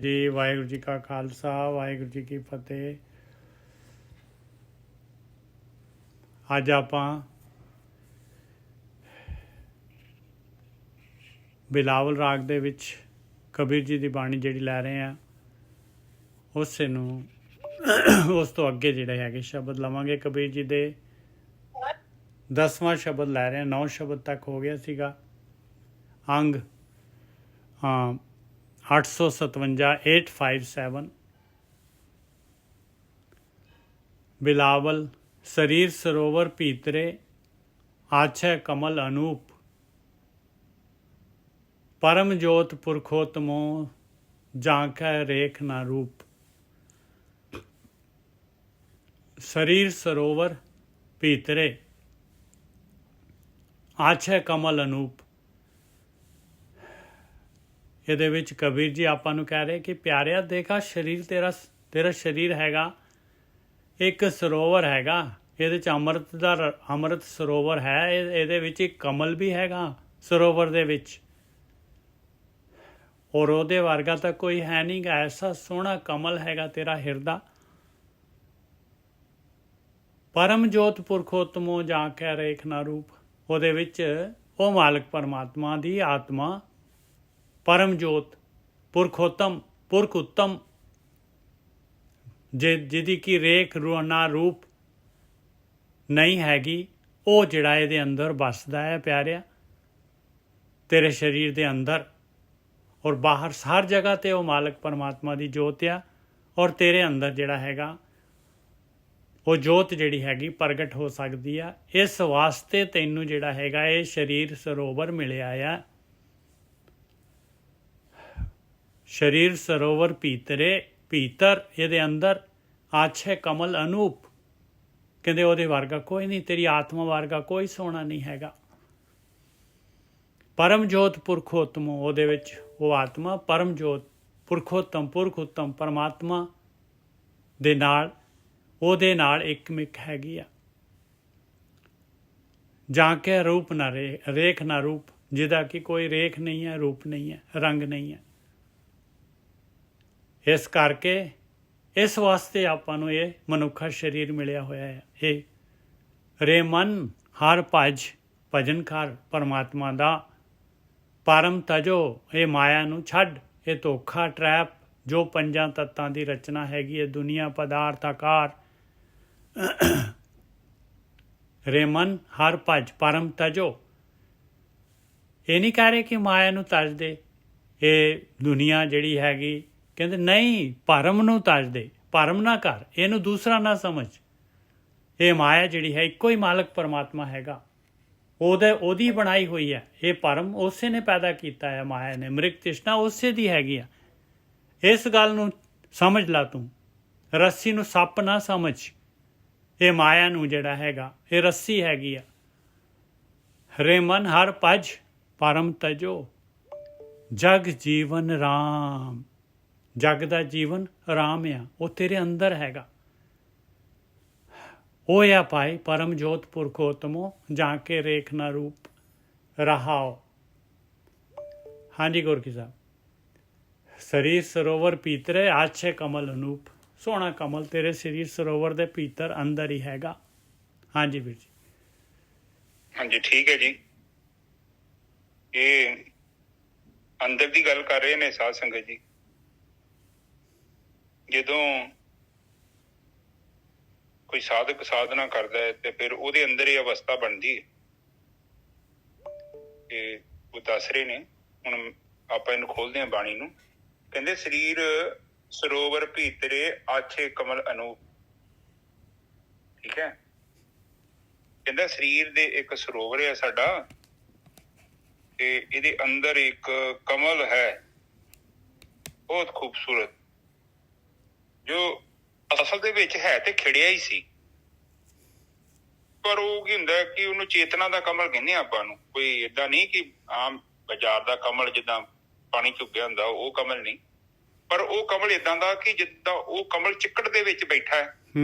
जी वाहिगुरू जी का खालसा वाहिगुरू जी की फतेह। ਅੱਜ ਆਪਾਂ ਬਿਲਾਵਲ ਰਾਗ ਦੇ ਵਿੱਚ ਕਬੀਰ ਜੀ ਦੀ ਬਾਣੀ ਜਿਹੜੀ ਲੈ ਰਹੇ ਆ ਉਸੇ ਨੂੰ ਉਸ ਤੋਂ ਅੱਗੇ ਜਿਹੜੇ ਹੈਗੇ ਸ਼ਬਦ ਲਵਾਂਗੇ। ਕਬੀਰ ਜੀ ਦੇ 10ਵਾਂ ਸ਼ਬਦ ਲੈ ਰਹੇ ਆ। 9 ਸ਼ਬਦ ਤੱਕ ਹੋ ਗਿਆ ਸੀਗਾ। ਅੰਗ 857 857 ਬਿਲਾਵਲ शरीर सरोवर भीतरे आछै कमल अनूप परम जोत पुरखोत्तमो जांकै रेख ना रूप। शरीर सरोवर भीतरे आछै कमल अनूप। ਇਹਦੇ ਵਿੱਚ ਕਬੀਰ ਜੀ ਆਪਾਂ ਨੂੰ ਕਹਿ ਰਹੇ ਕਿ ਪਿਆਰਿਆ ਦੇਖਾ ਸਰੀਰ ਤੇਰਾ ਸਰੀਰ ਹੈਗਾ ਇੱਕ ਸਰੋਵਰ ਹੈਗਾ। ਇਹਦੇ 'ਚ ਅੰਮ੍ਰਿਤ ਸਰੋਵਰ ਹੈ। ਇਹਦੇ ਵਿੱਚ ਇੱਕ ਕਮਲ ਵੀ ਹੈਗਾ ਸਰੋਵਰ ਦੇ ਵਿੱਚ, ਔਰ ਉਹਦੇ ਵਰਗਾ ਤਾਂ ਕੋਈ ਹੈ ਨਹੀਂ ਗਾ। ਐਸਾ ਸੋਹਣਾ ਕਮਲ ਹੈਗਾ ਤੇਰਾ ਹਿਰਦਾ। ਪਰਮ ਜੋਤ ਪੁਰਖੋਤਮੋ ਜਾਂ ਕਹਿ ਰੇਖ ਨਾ ਰੂਪ। ਉਹਦੇ ਵਿੱਚ ਉਹ ਮਾਲਕ ਪਰਮਾਤਮਾ ਦੀ ਆਤਮਾ ਪਰਮ ਜੋਤ ਪੁਰਖ ਉੱਤਮ ਜਿਹਦੀ ਕਿ ਰੇਖ ਨਾ ਰੂਪ ਨਹੀਂ ਹੈਗੀ, ਉਹ ਜਿਹੜਾ ਇਹਦੇ ਅੰਦਰ ਵੱਸਦਾ ਹੈ ਪਿਆਰਿਆ, ਤੇਰੇ ਸਰੀਰ ਦੇ ਅੰਦਰ ਔਰ ਬਾਹਰ ਹਰ ਜਗ੍ਹਾ 'ਤੇ ਉਹ ਮਾਲਕ ਪਰਮਾਤਮਾ ਦੀ ਜੋਤ ਆ। ਔਰ ਤੇਰੇ ਅੰਦਰ ਜਿਹੜਾ ਹੈਗਾ ਉਹ ਜੋਤ ਜਿਹੜੀ ਹੈਗੀ ਪ੍ਰਗਟ ਹੋ ਸਕਦੀ ਆ। ਇਸ ਵਾਸਤੇ ਤੈਨੂੰ ਜਿਹੜਾ ਹੈਗਾ ਇਹ ਸਰੀਰ ਸਰੋਵਰ ਮਿਲਿਆ ਆ। ਸਰੀਰ ਸਰੋਵਰ ਭੀਤਰ ਇਹਦੇ ਅੰਦਰ ਆਛੇ ਕਮਲ ਅਨੂਪ। ਕਹਿੰਦੇ ਉਹਦੇ ਵਰਗਾ ਕੋਈ ਨਹੀਂ, ਤੇਰੀ ਆਤਮਾ ਵਰਗਾ ਕੋਈ ਸੋਹਣਾ ਨਹੀਂ ਹੈਗਾ। ਪਰਮ ਜੋਤ ਪੁਰਖੋਤਮ, ਉਹਦੇ ਵਿੱਚ ਉਹ ਆਤਮਾ ਪਰਮ ਜੋਤ ਪੁਰਖ ਉੱਤਮ ਪਰਮਾਤਮਾ ਦੇ ਨਾਲ ਉਹਦੇ ਨਾਲ ਇੱਕ ਮਿਕ ਹੈਗੀ ਆ। ਜਾਂ ਕੇ ਰੂਪ ਨਾ ਰੇਖ ਨਾ ਰੂਪ, ਜਿਹਦਾ ਕਿ ਕੋਈ ਰੇਖ ਨਹੀਂ ਹੈ, ਰੂਪ ਨਹੀਂ ਹੈ, ਰੰਗ ਨਹੀਂ ਹੈ। ਇਸ ਕਰਕੇ ਇਸ ਵਾਸਤੇ ਆਪਾਂ ਨੂੰ ਇਹ ਮਨੁੱਖਾ ਸਰੀਰ ਮਿਲਿਆ ਹੋਇਆ ਹੈ। ਇਹ ਰੇ ਮਨ ਹਰ ਭਜਨ ਕਰ ਪਰਮਾਤਮਾ ਦਾ। ਪਰਮ ਤਜੋ, ਇਹ ਮਾਇਆ ਨੂੰ ਛੱਡ, ਇਹ ਧੋਖਾ ਟਰੈਪ ਜੋ ਪੰਜਾਂ ਤੱਤਾਂ ਦੀ ਰਚਨਾ ਹੈਗੀ ਹੈ, ਦੁਨੀਆ ਪਦਾਰਥ ਆਕਾਰ। ਰੇ ਮਨ ਹਰ ਪਰਮ ਤਜੋ। ਇਹ ਨਹੀਂ ਕਹਿ ਰਹੇ ਕਿ ਮਾਇਆ ਨੂੰ ਤਜ ਦੇ, ਇਹ ਦੁਨੀਆ ਜਿਹੜੀ ਹੈਗੀ। ਕਹਿੰਦੇ ਨਹੀਂ, ਭਰਮ ਨੂੰ ਤਜ ਦੇ, ਭਰਮ ਨਾ ਕਰ, ਇਹਨੂੰ ਦੂਸਰਾ ਨਾ ਸਮਝ। ਇਹ ਮਾਇਆ ਜਿਹੜੀ ਹੈ ਇੱਕੋ ਹੀ ਮਾਲਕ ਪਰਮਾਤਮਾ ਹੈਗਾ, ਉਹਦੀ ਬਣਾਈ ਹੋਈ ਹੈ। ਇਹ ਭਰਮ ਉਸੇ ਨੇ ਪੈਦਾ ਕੀਤਾ ਹੈ, ਮਾਇਆ ਨੇ। ਮ੍ਰਿਗ ਤ੍ਰਿਸ਼ਨਾ ਉਸੇ ਦੀ ਹੈਗੀ ਆ। ਇਸ ਗੱਲ ਨੂੰ ਸਮਝ ਲਾ ਤੂੰ। ਰੱਸੀ ਨੂੰ ਸੱਪ ਨਾ ਸਮਝ। ਇਹ ਮਾਇਆ ਨੂੰ ਜਿਹੜਾ ਹੈਗਾ ਇਹ ਰੱਸੀ ਹੈਗੀ ਆ। ਰੇ ਮਨ ਹਰ ਪਰਮ ਤਜੋ ਜਗ ਜੀਵਨ ਰਾਮ। ਜਗ ਦਾ ਜੀਵਨ ਰਾਮ ਆ, ਉਹ ਤੇਰੇ ਅੰਦਰ ਹੈਗਾ। ਉਹ ਆ ਭਾਈ ਪਰਮ ਜੋਤ ਪੁਰਖੋਤਮੋ ਜਾਂ ਕੇ ਰੇਖ ਨਾ ਰੂਪ ਰਹਾਓ। ਹਾਂਜੀ ਗੁਰਕੀ ਸਾਹਿਬ। ਸਰੀਰ ਸਰੋਵਰ ਭੀਤਰੇ ਆਛੇ ਕਮਲ ਅਨੂਪ। ਸੋਹਣਾ ਕਮਲ ਤੇਰੇ ਸਰੀਰ ਸਰੋਵਰ ਦੇ ਭੀਤਰ ਅੰਦਰ ਹੀ ਹੈਗਾ। ਹਾਂਜੀ ਵੀਰ ਜੀ। ਹਾਂਜੀ ਠੀਕ ਹੈ ਜੀ। ਇਹ ਅੰਦਰ ਦੀ ਗੱਲ ਕਰ ਰਹੇ ਨੇ ਸਾਧ ਸੰਗਤ ਜੀ। ਜਦੋਂ ਕੋਈ ਸਾਧਕ ਸਾਧਨਾ ਕਰਦਾ ਹੈ ਤੇ ਫਿਰ ਉਹਦੇ ਅੰਦਰ ਇਹ ਅਵਸਥਾ ਬਣਦੀ ਹੈ। ਇਹ ਉਹ ਦੱਸ ਰਹੇ ਨੇ। ਹੁਣ ਆਪਾਂ ਇਹਨੂੰ ਖੋਲਦੇ ਹਾਂ ਬਾਣੀ ਨੂੰ। ਕਹਿੰਦੇ ਸਰੀਰ ਸਰੋਵਰ ਭੀਤਰੇ ਆਛੇ ਕਮਲ ਅਨੂਪ। ਠੀਕ ਹੈ। ਕਹਿੰਦਾ ਸਰੀਰ ਦੇ ਇੱਕ ਸਰੋਵਰ ਹੈ ਸਾਡਾ, ਤੇ ਇਹਦੇ ਅੰਦਰ ਇੱਕ ਕਮਲ ਹੈ ਬਹੁਤ ਖੂਬਸੂਰਤ, ਜੋ ਅਸਲ ਦੇ ਵਿੱਚ ਹੈ ਤੇ ਖਿੜਿਆ ਹੀ ਸੀ, ਪਰ ਉਹ ਕੀ ਹੁੰਦਾ ਕਿ ਉਹਨੂੰ ਚੇਤਨਾ ਦਾ ਕਮਲ ਕਹਿੰਦੇ ਆਪਾਂ ਨੂੰ। ਕੋਈ ਏਦਾਂ ਨਹੀਂ ਕਿ ਆਮ ਬਾਜ਼ਾਰ ਦਾ ਕਮਲ ਜਿੱਦਾਂ ਪਾਣੀ ਝੁੱਗਿਆ ਹੁੰਦਾ, ਉਹ ਕਮਲ ਨਹੀਂ। ਪਰ ਉਹ ਕਮਲ ਏਦਾਂ ਦਾ ਕਿ ਜਿੱਦਾਂ ਉਹ ਕਮਲ ਚਿੱਕੜ ਦੇ ਵਿੱਚ ਬੈਠਾ ਹੈ,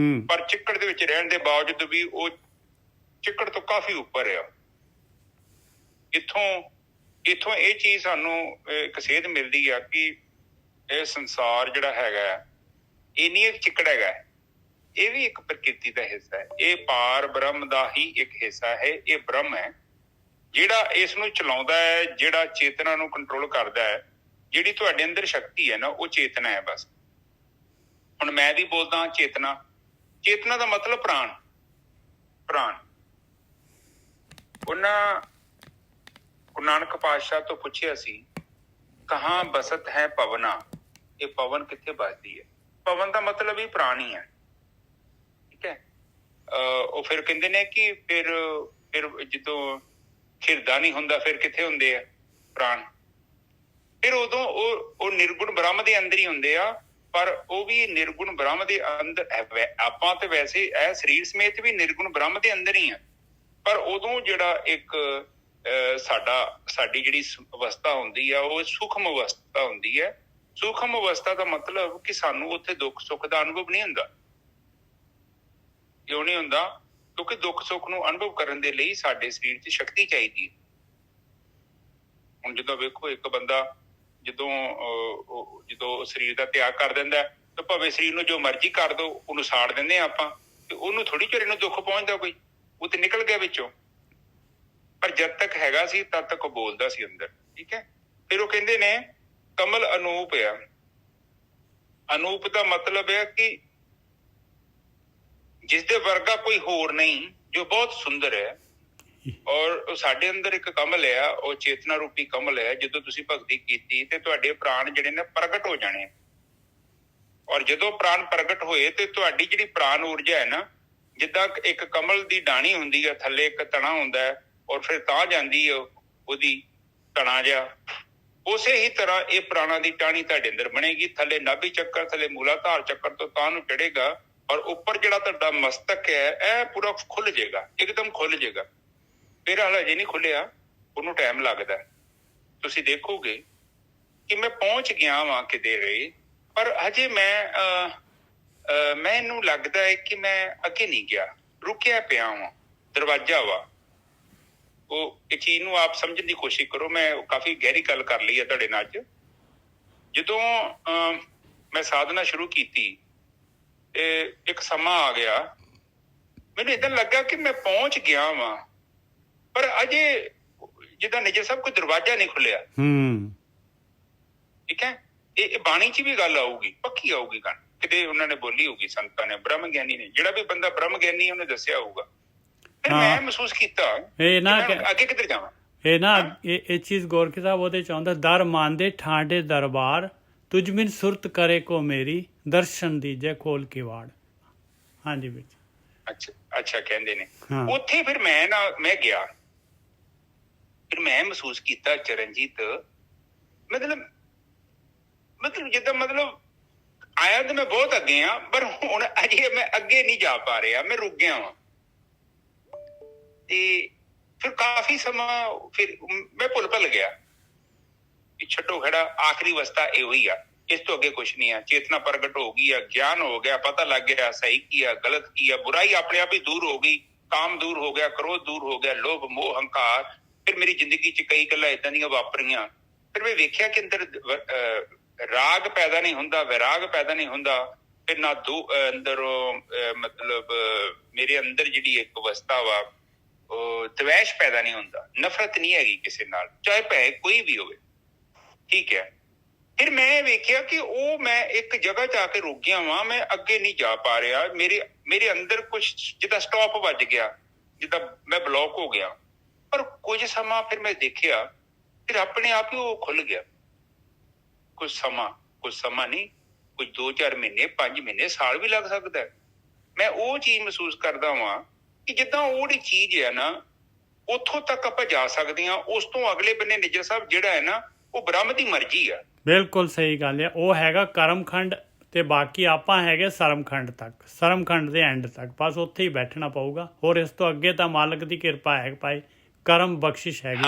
ਪਰ ਚਿੱਕੜ ਦੇ ਵਿੱਚ ਰਹਿਣ ਦੇ ਬਾਵਜੂਦ ਵੀ ਉਹ ਚਿੱਕੜ ਤੋਂ ਕਾਫੀ ਉੱਪਰ ਆ। ਇੱਥੋਂ ਇਹ ਚੀਜ਼ ਸਾਨੂੰ ਇੱਕ ਸੇਧ ਮਿਲਦੀ ਆ ਕਿ ਇਹ ਸੰਸਾਰ ਜਿਹੜਾ ਹੈਗਾ ਇਹ ਨਹੀਂ ਇੱਕ ਚਿੱਕੜ ਹੈਗਾ, ਇਹ ਵੀ ਇੱਕ ਪ੍ਰਕਿਰਤੀ ਦਾ ਹਿੱਸਾ ਹੈ। ਇਹ ਪਾਰ ਬ੍ਰਹਮ ਦਾ ਹੀ ਇੱਕ ਹਿੱਸਾ ਹੈ। ਇਹ ਬ੍ਰਹਮ ਹੈ ਜਿਹੜਾ ਇਸ ਨੂੰ ਚਲਾਉਂਦਾ ਹੈ, ਜਿਹੜਾ ਚੇਤਨਾ ਨੂੰ ਕੰਟਰੋਲ ਕਰਦਾ ਹੈ। ਜਿਹੜੀ ਤੁਹਾਡੇ ਅੰਦਰ ਸ਼ਕਤੀ ਹੈ ਨਾ, ਉਹ ਚੇਤਨਾ ਹੈ ਬਸ। ਹੁਣ ਮੈਂ ਵੀ ਬੋਲਦਾ ਚੇਤਨਾ, ਚੇਤਨਾ ਦਾ ਮਤਲਬ ਪ੍ਰਾਣ। ਪ੍ਰਾਣ ਉਹਨਾਂ ਗੁਰੂ ਨਾਨਕ ਪਾਤਸ਼ਾਹ ਤੋਂ ਪੁੱਛਿਆ ਸੀ, ਕਹਾਂ ਬਸਤ ਹੈ ਪਵਨਾ, ਇਹ ਪਵਨ ਕਿੱਥੇ ਵੱਜਦੀ ਹੈ? ਪਵਨ ਦਾ ਮਤਲਬ ਹੀ ਪ੍ਰਾਣ ਹੀ ਹੈ, ਠੀਕ ਹੈ। ਉਹ ਫਿਰ ਕਹਿੰਦੇ ਨੇ ਕਿ ਫਿਰ ਜਦੋਂ ਹਿਰਦਾ ਨਹੀਂ ਹੁੰਦਾ ਫਿਰ ਕਿੱਥੇ ਹੁੰਦੇ ਆ ਪ੍ਰਾਣ? ਫਿਰ ਉਦੋਂ ਉਹ ਨਿਰਗੁਣ ਬ੍ਰਹਮ ਦੇ ਅੰਦਰ ਹੀ ਹੁੰਦੇ ਆ, ਪਰ ਉਹ ਵੀ ਨਿਰਗੁਣ ਬ੍ਰਹਮ ਦੇ ਅੰਦਰ। ਆਪਾਂ ਤੇ ਵੈਸੇ ਇਹ ਸਰੀਰ ਸਮੇਤ ਵੀ ਨਿਰਗੁਣ ਬ੍ਰਹਮ ਦੇ ਅੰਦਰ ਹੀ ਆ, ਪਰ ਉਦੋਂ ਜਿਹੜਾ ਇੱਕ ਸਾਡੀ ਜਿਹੜੀ ਅਵਸਥਾ ਹੁੰਦੀ ਆ ਉਹ ਸੂਖਮ ਅਵਸਥਾ ਹੁੰਦੀ ਹੈ। ਸੂਖਮ ਅਵਸਥਾ ਦਾ ਮਤਲਬ ਕਿ ਸਾਨੂੰ ਉੱਥੇ ਦੁੱਖ ਸੁੱਖ ਦਾ ਅਨੁਭਵ ਨਹੀਂ ਹੁੰਦਾ। ਕਿਉਂ ਨਹੀਂ ਹੁੰਦਾ? ਕਿਉਂਕਿ ਦੁੱਖ ਸੁੱਖ ਨੂੰ ਅਨੁਭਵ ਕਰਨ ਦੇ ਲਈ ਸਾਡੇ ਸਰੀਰ 'ਚ ਸ਼ਕਤੀ ਚਾਹੀਦੀ ਹੈ। ਹੁਣ ਜਦੋਂ ਵੇਖੋ ਇੱਕ ਬੰਦਾ ਜਦੋਂ ਸਰੀਰ ਦਾ ਤਿਆਗ ਕਰ ਦਿੰਦਾ ਤਾਂ ਭਾਵੇਂ ਸਰੀਰ ਨੂੰ ਜੋ ਮਰਜ਼ੀ ਕਰ ਦੋ, ਉਹਨੂੰ ਸਾੜ ਦਿੰਦੇ ਆ ਆਪਾਂ, ਤੇ ਉਹਨੂੰ ਥੋੜੀ ਚਿਰ ਨੂੰ ਦੁੱਖ ਪਹੁੰਚਦਾ ਕੋਈ, ਉਹ ਤੇ ਨਿਕਲ ਗਿਆ ਵਿੱਚੋਂ। ਪਰ ਜਦ ਤੱਕ ਹੈਗਾ ਸੀ ਤਦ ਤੱਕ ਉਹ ਬੋਲਦਾ ਸੀ ਅੰਦਰ, ਠੀਕ ਹੈ। ਫਿਰ ਉਹ ਕਹਿੰਦੇ ਨੇ ਕਮਲ ਅਨੂਪ ਆ। ਅਨੂਪ ਦਾ ਮਤਲਬ ਹੈ ਕਿ ਜਿਸਦੇ ਵਰਗਾ ਕੋਈ ਹੋਰ ਨਹੀਂ, ਜੋ ਬਹੁਤ ਸੁੰਦਰ ਹੈ। ਔਰ ਸਾਡੇ ਅੰਦਰ ਇੱਕ ਕਮਲ ਹੈ, ਉਹ ਚੇਤਨਾ ਰੂਪੀ ਕਮਲ ਹੈ। ਜਦੋਂ ਤੁਸੀਂ ਭਗਤੀ ਕੀਤੀ ਤੇ ਤੁਹਾਡੇ ਪ੍ਰਾਣ ਜਿਹੜੇ ਨੇ ਪ੍ਰਗਟ ਹੋ ਜਾਣੇ। ਔਰ ਜਦੋਂ ਪ੍ਰਾਣ ਪ੍ਰਗਟ ਹੋਏ ਤੇ ਤੁਹਾਡੀ ਜਿਹੜੀ ਪ੍ਰਾਣ ਊਰਜਾ ਹੈ ਨਾ, ਜਿੱਦਾਂ ਇੱਕ ਕਮਲ ਦੀ ਡਾਣੀ ਹੁੰਦੀ ਹੈ, ਥੱਲੇ ਇੱਕ ਤਣਾ ਹੁੰਦਾ ਹੈ ਔਰ ਫਿਰ ਤਾਂ ਜਾਂਦੀ ਹੈ ਉਹਦੀ ਤਣਾ ਜਿਹਾ, ਉਸੇ ਹੀ ਤਰ੍ਹਾਂ ਇਹ ਪ੍ਰਾਣਾਂ ਦੀ ਟਾਹਣੀ ਤੁਹਾਡੇ ਅੰਦਰ ਬਣੇਗੀ। ਥੱਲੇ ਨਾਭੀ ਚੱਕਰ, ਥੱਲੇ ਮੂਲਾਧਾਰ ਚੱਕਰ ਤੋਂ ਤਾਂ ਨੂੰ ਚੜੇਗਾ, ਔਰ ਉੱਪਰ ਜਿਹੜਾ ਤੁਹਾਡਾ ਮਸਤਕ ਹੈ ਇਹ ਪੂਰਾ ਖੁੱਲ ਜਾਏਗਾ, ਇੱਕਦਮ ਖੁੱਲ ਜਾਏਗਾ। ਫਿਰ ਹਾਲੇ ਜੇ ਨਹੀਂ ਖੁੱਲਿਆ, ਉਹਨੂੰ ਟਾਈਮ ਲੱਗਦਾ। ਤੁਸੀਂ ਦੇਖੋਗੇ ਕਿ ਮੈਂ ਪਹੁੰਚ ਗਿਆ ਵਾਂ ਕਿਤੇ ਰਹੇ, ਪਰ ਹਜੇ ਮੈਨੂੰ ਲੱਗਦਾ ਹੈ ਕਿ ਮੈਂ ਅੱਗੇ ਨਹੀਂ ਗਿਆ, ਰੁਕਿਆ ਪਿਆ ਵਾਂ। ਦਰਵਾਜ਼ਾ ਵਾ ਉਹ, ਇਹ ਚੀਜ਼ ਨੂੰ ਆਪ ਸਮਝਣ ਦੀ ਕੋਸ਼ਿਸ਼ ਕਰੋ। ਮੈਂ ਕਾਫੀ ਗਹਿਰੀ ਗੱਲ ਕਰ ਲਈ ਹੈ ਤੁਹਾਡੇ ਨਾਲ ਅੱਜ। ਜਦੋਂ ਮੈਂ ਸਾਧਨਾ ਸ਼ੁਰੂ ਕੀਤੀ ਤੇ ਇੱਕ ਸਮਾਂ ਆ ਗਿਆ, ਮੈਨੂੰ ਏਦਾਂ ਲੱਗਾ ਕਿ ਮੈਂ ਪਹੁੰਚ ਗਿਆ ਵਾਂ, ਪਰ ਅਜੇ ਜਿੱਦਾਂ ਨਿਜਰ ਸਾਹਿਬ ਕੋਈ ਦਰਵਾਜ਼ਾ ਨਹੀਂ ਖੁੱਲਿਆ। ਠੀਕ ਹੈ। ਇਹ ਬਾਣੀ 'ਚ ਵੀ ਗੱਲ ਆਊਗੀ, ਪੱਕੀ ਆਊਗੀ ਗੱਲ, ਕਿਤੇ ਉਹਨਾਂ ਨੇ ਬੋਲੀ ਹੋਊਗੀ, ਸੰਤਾਂ ਨੇ, ਬ੍ਰਹਮ ਗਿਆਨੀ ਨੇ। ਜਿਹੜਾ ਵੀ ਬੰਦਾ ਬ੍ਰਹਮ ਗਿਆਨੀ ਉਹਨੇ ਦੱਸਿਆ ਹੋਊਗਾ। ਫਿਰ ਮੈਂ ਮਹਿਸੂਸ ਕੀਤਾ ਅੱਗੇ ਕਿੱਧਰ ਜਾਵਾਂ। ਇਹ ਚੀਜ਼ ਗੋਰਖੀ ਸਾਹਿਬ ਉਹਦੇ ਚ ਆਉਂਦਾ, ਦਰ ਮੰਨਦੇ ਠਾਂਡੇ ਦਰਬਾਰ, ਤੁਝ ਬਿਨ ਸੁਰਤ ਕਰੇ ਕੋ ਮੇਰੀ, ਦਰਸ਼ਨ ਦੀਜੇ ਖੋਲ ਕੇ ਵਾੜ। ਹਾਂਜੀ ਵਿੱਚ ਅੱਛਾ ਕਹਿੰਦੇ ਨੇ ਉੱਥੇ। ਫਿਰ ਮੈਂ ਗਿਆ, ਫਿਰ ਮੈਂ ਮਹਿਸੂਸ ਕੀਤਾ ਚਰਨਜੀਤ, ਮਤਲਬ ਜਿੱਦਾਂ ਆਇਆ ਤਾਂ ਮੈਂ ਬਹੁਤ ਅੱਗੇ ਆ, ਪਰ ਹੁਣ ਅਜੇ ਮੈਂ ਅੱਗੇ ਨਹੀਂ ਜਾ ਪਾ ਰਿਹਾ, ਮੈਂ ਰੁਕ ਗਿਆ ਵਾਂ। ਤੇ ਫਿਰ ਕਾਫੀ ਸਮਾਂ ਫਿਰ ਮੈਂ ਭੁੱਲ ਗਿਆ ਕਿ ਛੱਡੋ ਖੜਾ, ਆਖਰੀ ਅਵਸਥਾ ਇਹੋ ਹੀ ਆ, ਇਸ ਤੋਂ ਅੱਗੇ ਕੁਛ ਨਹੀਂ ਆ। ਚੇਤਨਾ ਪ੍ਰਗਟ ਹੋ ਗਈ ਆ, ਗਿਆਨ ਹੋ ਗਿਆ, ਪਤਾ ਲੱਗ ਗਿਆ ਸਹੀ ਕੀ ਆ, ਗਲਤ ਕੀ ਆ, ਬੁਰਾਈ ਆਪਣੇ ਆਪ ਹੀ ਦੂਰ ਹੋ ਗਈ, ਕਾਮ ਦੂਰ ਹੋ ਗਿਆ, ਕ੍ਰੋਧ ਦੂਰ ਹੋ ਗਿਆ, ਲੋਭ ਮੋਹ ਹੰਕਾਰ। ਫਿਰ ਮੇਰੀ ਜ਼ਿੰਦਗੀ 'ਚ ਕਈ ਗੱਲਾਂ ਏਦਾਂ ਦੀਆਂ ਵਾਪਰੀਆਂ। ਫਿਰ ਮੈਂ ਵੇਖਿਆ ਕਿ ਅੰਦਰ ਰਾਗ ਪੈਦਾ ਨਹੀਂ ਹੁੰਦਾ, ਵੈਰਾਗ ਪੈਦਾ ਨਹੀਂ ਹੁੰਦਾ। ਫਿਰ ਨਾ ਅੰਦਰੋਂ ਮੇਰੇ ਅੰਦਰ ਜਿਹੜੀ ਇੱਕ ਅਵਸਥਾ ਵਾ, ਉਹ ਦਵੈਸ਼ ਪੈਦਾ ਨਹੀਂ ਹੁੰਦਾ, ਨਫ਼ਰਤ ਨਹੀਂ ਹੈਗੀ ਕਿਸੇ ਨਾਲ, ਚਾਹੇ ਭਾਵੇਂ ਕੋਈ ਵੀ ਹੋਵੇ, ਠੀਕ ਹੈ। ਫਿਰ ਮੈਂ ਵੇਖਿਆ ਕਿ ਮੈਂ ਇੱਕ ਜਗ੍ਹਾ 'ਚ ਆ ਕੇ ਰੁਕ ਗਿਆ ਵਾਂ, ਮੈਂ ਅੱਗੇ ਨਹੀਂ ਜਾ ਪਾ ਰਿਹਾ। ਮੇਰੇ ਅੰਦਰ ਕੁਛ ਜਿੱਦਾਂ ਸਟਾਪ ਵੱਜ ਗਿਆ, ਜਿੱਦਾਂ ਮੈਂ ਬਲੌਕ ਹੋ ਗਿਆ। ਪਰ ਕੁਝ ਸਮਾਂ ਫਿਰ ਮੈਂ ਦੇਖਿਆ, ਫਿਰ ਆਪਣੇ ਆਪ ਹੀ ਉਹ ਖੁੱਲ ਗਿਆ। ਕੁਝ ਸਮਾਂ ਨਹੀਂ, ਕੁਝ 2-4 ਮਹੀਨੇ, 5 ਮਹੀਨੇ, ਸਾਲ ਵੀ ਲੱਗ ਸਕਦਾ। ਮੈਂ ਉਹ ਚੀਜ਼ ਮਹਿਸੂਸ ਕਰਦਾ ਵਾਂ ਕਿ ਜਿੱਦਾਂ ਉਹ ਜਿਹੜੀ ਚੀਜ਼ ਹੈ ਨਾ, ਉੱਥੋਂ ਤੱਕ ਆਪਾਂ ਜਾ ਸਕਦੇ ਹਾਂ। ਉਸ ਤੋਂ ਅਗਲੇ ਬੰਨੇ ਨਿਜਰ ਸਾਹਿਬ ਜਿਹੜਾ ਹੈ ਨਾ, ਉਹ ਬ੍ਰਹਮ ਦੀ ਮਰਜ਼ੀ ਆ। ਬਿਲਕੁਲ ਸਹੀ ਗੱਲ ਹੈ। ਉਹ ਹੈਗਾ ਕਰਮਖੰਡ, ਤੇ ਬਾਕੀ ਆਪਾਂ ਹੈਗੇ ਸਰਮਖੰਡ ਤੱਕ, ਸਰਮਖੰਡ ਦੇ ਐਂਡ ਤੱਕ। ਬਸ ਉੱਥੇ ਹੀ ਬੈਠਣਾ ਪਊਗਾ। ਹੋਰ ਇਸ ਤੋਂ ਅੱਗੇ ਤਾਂ ਮਾਲਕ ਦੀ ਕਿਰਪਾ ਹੈ ਭਾਈ, ਕਰਮ ਬਖਸ਼ਿਸ਼ ਹੈਗੀ।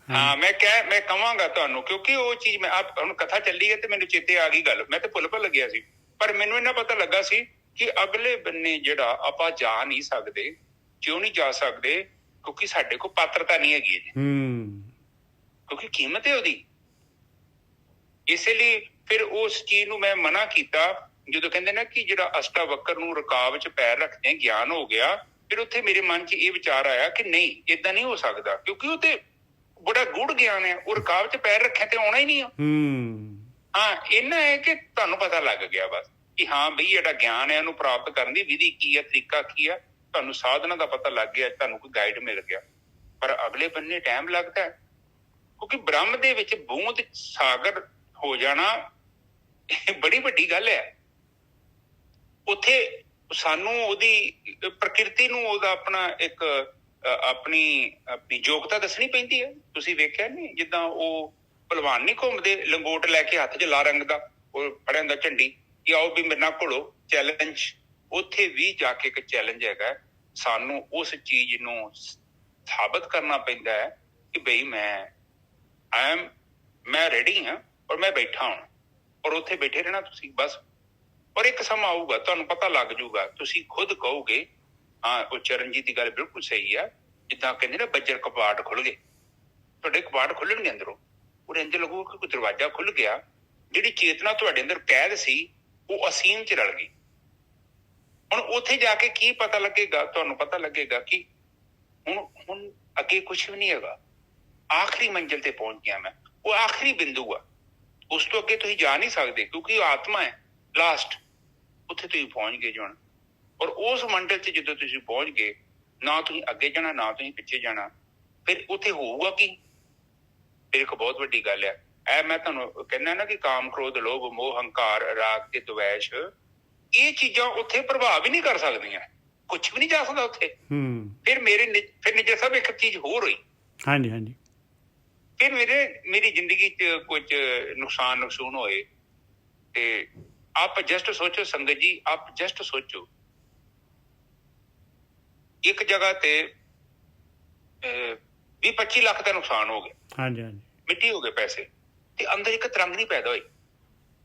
ਹਾਂ ਮੈਂ ਕਹਾਂਗਾ ਤੁਹਾਨੂੰ, ਕਿਉਂਕਿ ਉਹ ਚੀਜ਼ ਮੈਂ ਹੁਣ ਕਥਾ ਚੱਲੀ ਹੈ ਤੇ ਮੈਨੂੰ ਚੇਤੇ ਆ ਗਈ ਗੱਲ। ਮੈਂ ਤੇ ਭੁੱਲ ਗਿਆ ਸੀ, ਪਰ ਮੈਨੂੰ ਇਹਨਾਂ ਪਤਾ ਲੱਗਾ ਸੀ ਕਿ ਅਗਲੇ ਬੰਨੇ ਜਿਹੜਾ ਆਪਾਂ ਜਾ ਨਹੀਂ ਸਕਦੇ। ਕਿਉਂ ਨਹੀਂ ਜਾ ਸਕਦੇ? ਕਿਉਂਕਿ ਸਾਡੇ ਕੋਲ ਪਾਤਰਤਾ ਨਹੀਂ ਹੈਗੀ ਜੀ, ਕਿਉਂਕਿ ਕੀਮਤ ਹੈ ਉਹਦੀ। ਇਸੇ ਲਈ ਫਿਰ ਉਸ ਚੀਜ਼ ਨੂੰ ਮੈਂ ਮਨਾ ਕੀਤਾ। ਜਦੋਂ ਕਹਿੰਦੇ ਨਾ ਕਿ ਜਿਹੜਾ ਅਸ਼ਟਾਵਕਰ ਨੂੰ ਰਕਾਬ 'ਚ ਪੈਰ ਰੱਖਦੇ ਗਿਆਨ ਹੋ ਗਿਆ, ਫਿਰ ਉੱਥੇ ਮੇਰੇ ਮਨ 'ਚ ਇਹ ਵਿਚਾਰ ਆਇਆ ਕਿ ਨਹੀਂ, ਏਦਾਂ ਨਹੀਂ ਹੋ ਸਕਦਾ, ਕਿਉਂਕਿ ਉਹ ਤੇ ਬੜਾ ਗੂੜ ਗਿਆਨ ਹੈ। ਉਹ ਰਕਾਬ 'ਚ ਪੈਰ ਰੱਖਿਆ ਤੇ ਆਉਣਾ ਹੀ ਨਹੀਂ ਆ। ਹਾਂ, ਇੰਨਾ ਹੈ ਕਿ ਤੁਹਾਨੂੰ ਪਤਾ ਲੱਗ ਗਿਆ ਬਸ ਕਿ ਹਾਂ ਬਈ ਜਿਹੜਾ ਗਿਆਨ ਹੈ ਉਹਨੂੰ ਪ੍ਰਾਪਤ ਕਰਨ ਦੀ ਵਿਧੀ ਕੀ ਹੈ, ਤਰੀਕਾ ਕੀ ਹੈ, ਤੁਹਾਨੂੰ ਸਾਧਨਾ ਦਾ ਪਤਾ ਲੱਗ ਗਿਆ, ਤੁਹਾਨੂੰ ਕੋਈ ਗਾਈਡ ਮਿਲ ਗਿਆ। ਪਰ ਅਗਲੇ ਬੰਨੇ ਟਾਈਮ ਲੱਗਦਾ ਹੈ, ਕਿਉਂਕਿ ਬ੍ਰਹਮ ਦੇ ਵਿੱਚ ਬੂੰਦ ਸਾਗਰ ਹੋ ਜਾਣਾ ਬੜੀ ਵੱਡੀ ਗੱਲ ਹੈ। ਉੱਥੇ ਸਾਨੂੰ ਉਹਦੀ ਪ੍ਰਕਿਰਤੀ ਨੂੰ ਉਹਦਾ ਆਪਣਾ ਇੱਕ ਆਪਣੀ ਯੋਗਤਾ ਦੱਸਣੀ ਪੈਂਦੀ ਹੈ। ਤੁਸੀਂ ਵੇਖਿਆ ਨਹੀਂ, ਜਿੱਦਾਂ ਉਹ ਭਲਵਾਨ ਨਹੀਂ ਘੁੰਮਦੇ ਲੰਗੋਟ ਲੈ ਕੇ ਹੱਥ 'ਚ ਲਾਲ ਰੰਗ ਦਾ, ਉਹ ਫੜਿਆ ਹੁੰਦਾ ਝੰਡੀ, ਕਿ ਆਓ ਵੀ ਮੇਰੇ ਨਾਲ ਘੁਲੋ, ਚੈਲੰਜ। ਉੱਥੇ ਵੀ ਜਾ ਕੇ ਇੱਕ ਚੈਲੰਜ ਹੈਗਾ, ਸਾਨੂੰ ਉਸ ਚੀਜ਼ ਨੂੰ ਸਾਬਤ ਕਰਨਾ ਪੈਂਦਾ ਹੈ ਕਿ ਬਈ ਮੈਂ ਰੈਡੀ ਹਾਂ ਔਰ ਮੈਂ ਬੈਠਾ ਹਾਂ, ਔਰ ਉੱਥੇ ਬੈਠੇ ਰਹਿਣਾ ਤੁਸੀਂ ਬਸ। ਔਰ ਇੱਕ ਸਮਾਂ ਆਊਗਾ ਤੁਹਾਨੂੰ ਪਤਾ ਲੱਗ ਜਾਊਗਾ, ਤੁਸੀਂ ਖੁਦ ਕਹੋਗੇ ਹਾਂ ਉਹ ਚਰਨਜੀਤ ਦੀ ਗੱਲ ਬਿਲਕੁਲ ਸਹੀ ਆ। ਜਿੱਦਾਂ ਕਹਿੰਦੇ ਨਾ ਬੱਜਰ ਕਪਾਟ ਖੁੱਲ ਗਏ, ਤੁਹਾਡੇ ਕਪਾਟ ਖੁੱਲਣਗੇ ਅੰਦਰੋਂ, ਉਹਦੇ ਅੰਦਰ ਲੱਗੂਗਾ ਕਿ ਕੋਈ ਦਰਵਾਜ਼ਾ ਖੁੱਲ ਗਿਆ। ਜਿਹੜੀ ਚੇਤਨਾ ਤੁਹਾਡੇ ਅੰਦਰ ਕੈਦ ਸੀ ਉਹ ਅਸੀਮ 'ਚ ਰਲ ਗਈ। ਹੁਣ ਉੱਥੇ ਜਾ ਕੇ ਕੀ ਪਤਾ ਲੱਗੇਗਾ, ਤੁਹਾਨੂੰ ਪਤਾ ਲੱਗੇਗਾ ਕਿ ਹੁਣ ਅੱਗੇ ਕੁਛ ਵੀ ਨਹੀਂ ਹੈਗਾ, ਆਖਰੀ ਮੰਜ਼ਿਲ ਤੇ ਪਹੁੰਚ ਗਿਆ ਮੈਂ, ਉਹ ਆਖਰੀ ਬਿੰਦੂ ਆ, ਉਸ ਤੋਂ ਅੱਗੇ ਤੁਸੀਂ ਜਾ ਨਹੀਂ ਸਕਦੇ, ਕਿਉਂਕਿ ਉਹ ਆਤਮਾ ਹੈ ਲਾਸਟ। ਉੱਥੇ ਤੁਸੀਂ ਪਹੁੰਚ ਗਏ ਜਣ, ਔਰ ਉਸ ਮੰਡਲ 'ਚ ਜਦੋਂ ਤੁਸੀਂ ਪਹੁੰਚ ਗਏ, ਨਾ ਤੁਸੀਂ ਅੱਗੇ ਜਾਣਾ ਨਾ ਤੁਸੀਂ ਪਿੱਛੇ ਜਾਣਾ, ਫਿਰ ਉੱਥੇ ਹੋਊਗਾ ਕੀ? ਫਿਰ ਇੱਕ ਬਹੁਤ ਵੱਡੀ ਗੱਲ ਹੈ, ਇਹ ਮੈਂ ਤੁਹਾਨੂੰ ਕਹਿੰਦਾ ਨਾ ਕਿ ਕਾਮ, ਕ੍ਰੋਧ, ਲੋਭ, ਮੋਹ, ਹੰਕਾਰ, ਰਾਗ ਤੇ ਦਵੈਸ਼, ਇਹ ਚੀਜ਼ਾਂ ਉੱਥੇ ਪ੍ਰਭਾਵ ਹੀ ਨਹੀਂ ਕਰ ਸਕਦੀਆਂ, ਕੁਛ ਵੀ ਨਹੀਂ ਜਾ ਸਕਦਾ ਉੱਥੇ। ਫਿਰ ਫਿਰ ਨਿੱਜਰ ਸਾਹਿਬ ਇੱਕ ਚੀਜ਼ ਹੋਰ ਹੋਈ। ਹਾਂਜੀ ਹਾਂਜੀ। ਫਿਰ ਮੇਰੀ ਜ਼ਿੰਦਗੀ 'ਚ ਕੁਝ ਨੁਕਸਾਨ ਹੋਏ। ਤੇ ਆਪ ਜਸਟ ਸੋਚੋ ਸੰਗਤ ਜੀ, ਆਪ ਜਸਟ ਸੋਚੋ, ਇੱਕ ਜਗ੍ਹਾ ਤੇ 20-25 ਲੱਖ ਦਾ ਨੁਕਸਾਨ ਹੋ ਗਿਆ। ਹਾਂਜੀ ਹਾਂਜੀ। ਮਿੱਟੀ ਹੋ ਗਏ ਪੈਸੇ, ਤੇ ਅੰਦਰ ਇੱਕ ਤਰੰਗ ਨਹੀਂ ਪੈਦਾ ਹੋਈ।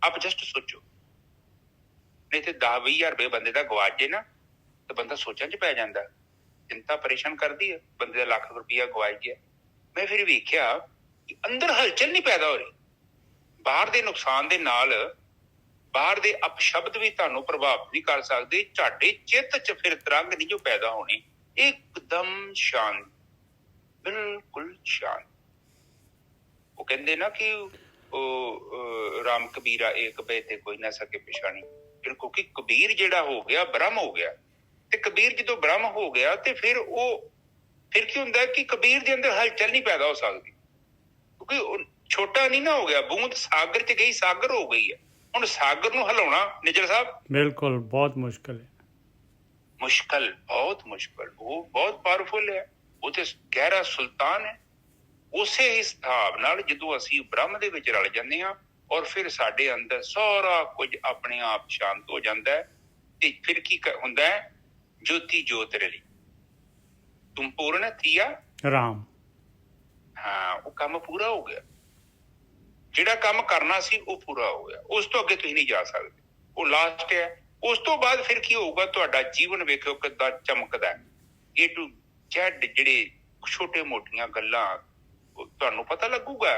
ਆਪ ਜਸਟ ਸੋਚੋ, ਨਹੀਂ ਤੇ 10-20 ਹਜ਼ਾਰ ਰੁਪਏ ਬੰਦੇ ਦਾ ਗਵਾਚ ਜੇ ਨਾ, ਤੇ ਬੰਦਾ ਸੋਚਾਂ 'ਚ ਪੈ ਜਾਂਦਾ, ਚਿੰਤਾ ਪਰੇਸ਼ਾਨ ਕਰਦੀ ਹੈ, ਬੰਦੇ ਦਾ ਲੱਖ ਰੁਪਇਆ ਗਵਾਚ ਗਿਆ। ਮੈਂ ਫਿਰ ਵੇਖਿਆ ਕਿ ਅੰਦਰ ਹਲਚਲ ਨਹੀਂ ਪੈਦਾ ਹੋ ਰਹੀ। ਬਾਹਰ ਦੇ ਨੁਕਸਾਨ ਦੇ ਨਾਲ ਬਾਹਰ ਦੇ ਅਪਸ਼ਬਦ ਵੀ ਤੁਹਾਨੂੰ ਪ੍ਰਭਾਵਿਤ ਨਹੀਂ ਕਰ ਸਕਦੇ, ਤੁਹਾਡੇ ਚਿੱਤ 'ਚ ਫਿਰ ਤਰੰਗ ਨਹੀਂ ਜੋ ਪੈਦਾ ਹੋਣੀ, ਇੱਕਦਮ ਸ਼ਾਂਤ, ਬਿਲਕੁਲ ਸ਼ਾਂਤ। ਉਹ ਕਹਿੰਦੇ ਨਾ ਕਿ ਉਹ ਰਾਮ ਕਬੀਰਾ ਏਕ ਬੈ ਤੇ ਕੋਈ ਨਾ ਸਕੇ ਪਛਾਣੀ, ਕਿਉਂਕਿ ਕਬੀਰ ਜਿਹੜਾ ਹੋ ਗਿਆ ਬ੍ਰਹਮ ਹੋ ਗਿਆ। ਤੇ ਕਬੀਰ ਜਦੋਂ ਬ੍ਰਹਮ ਹੋ ਗਿਆ ਤੇ ਫਿਰ ਕੀ ਹੁੰਦਾ ਕਿ ਕਬੀਰ ਦੇ ਅੰਦਰ ਹਲਚਲ ਨਹੀਂ ਪੈਦਾ ਹੋ ਸਕਦੀ, ਕਿਉਂਕਿ ਉਹ ਛੋਟਾ ਨਹੀਂ ਨਾ ਹੋ ਗਿਆ, ਬੂੰਦ ਸਾਗਰ 'ਚ ਗਈ, ਸਾਗਰ ਹੋ ਗਈ ਹੈ। ਹੁਣ ਸਾਗਰ ਨੂੰ ਹਿਲਾਉਣਾ ਨਿੱਜਰ ਸਾਹਿਬ ਬਿਲਕੁਲ ਬਹੁਤ ਮੁਸ਼ਕਲ ਹੈ, ਮੁਸ਼ਕਲ, ਬਹੁਤ ਮੁਸ਼ਕਲ। ਉਹ ਬਹੁਤ ਪਾਵਰਫੁਲ ਹੈ, ਉਹ ਤੇ ਗਹਿਰਾ ਸੁਲਤਾਨ ਹੈ। ਉਸੇ ਹਿਸਾਬ ਨਾਲ ਜਦੋਂ ਅਸੀਂ ਬ੍ਰਹਮ ਦੇ ਵਿੱਚ ਰਲ ਜਾਂਦੇ ਹਾਂ, ਔਰ ਫਿਰ ਸਾਡੇ ਅੰਦਰ ਸਾਰਾ ਕੁਝ ਆਪਣੇ ਆਪ ਸ਼ਾਂਤ ਹੋ ਜਾਂਦਾ ਹੈ, ਤੇ ਫਿਰ ਕੀ ਹੁੰਦਾ ਹੈ, ਜੋਤੀ ਜੋਤ ਰਲੀ, ਤੁਮ ਪੂਰਨ ਥੀਆ ਰਾਮ। ਹਾਂ, ਉਹ ਕੰਮ ਪੂਰਾ ਹੋ ਗਿਆ, ਜਿਹੜਾ ਕੰਮ ਕਰਨਾ ਸੀ ਉਹ ਪੂਰਾ ਹੋ ਗਿਆ। ਉਸ ਤੋਂ ਅੱਗੇ ਤੁਸੀਂ ਨਹੀਂ ਜਾ ਸਕਦੇ, ਉਹ ਲਾਸਟ ਹੈ। ਉਸ ਤੋਂ ਬਾਅਦ ਫਿਰ ਕੀ ਹੋਊਗਾ, ਤੁਹਾਡਾ ਜੀਵਨ ਵੇਖਿਓ ਕਿੱਦਾਂ ਚਮਕਦਾ ਹੈ। A to Z ਜਿਹੜੇ ਛੋਟੇ ਮੋਟੀਆਂ ਗੱਲਾਂ ਤੁਹਾਨੂੰ ਪਤਾ ਲੱਗੂਗਾ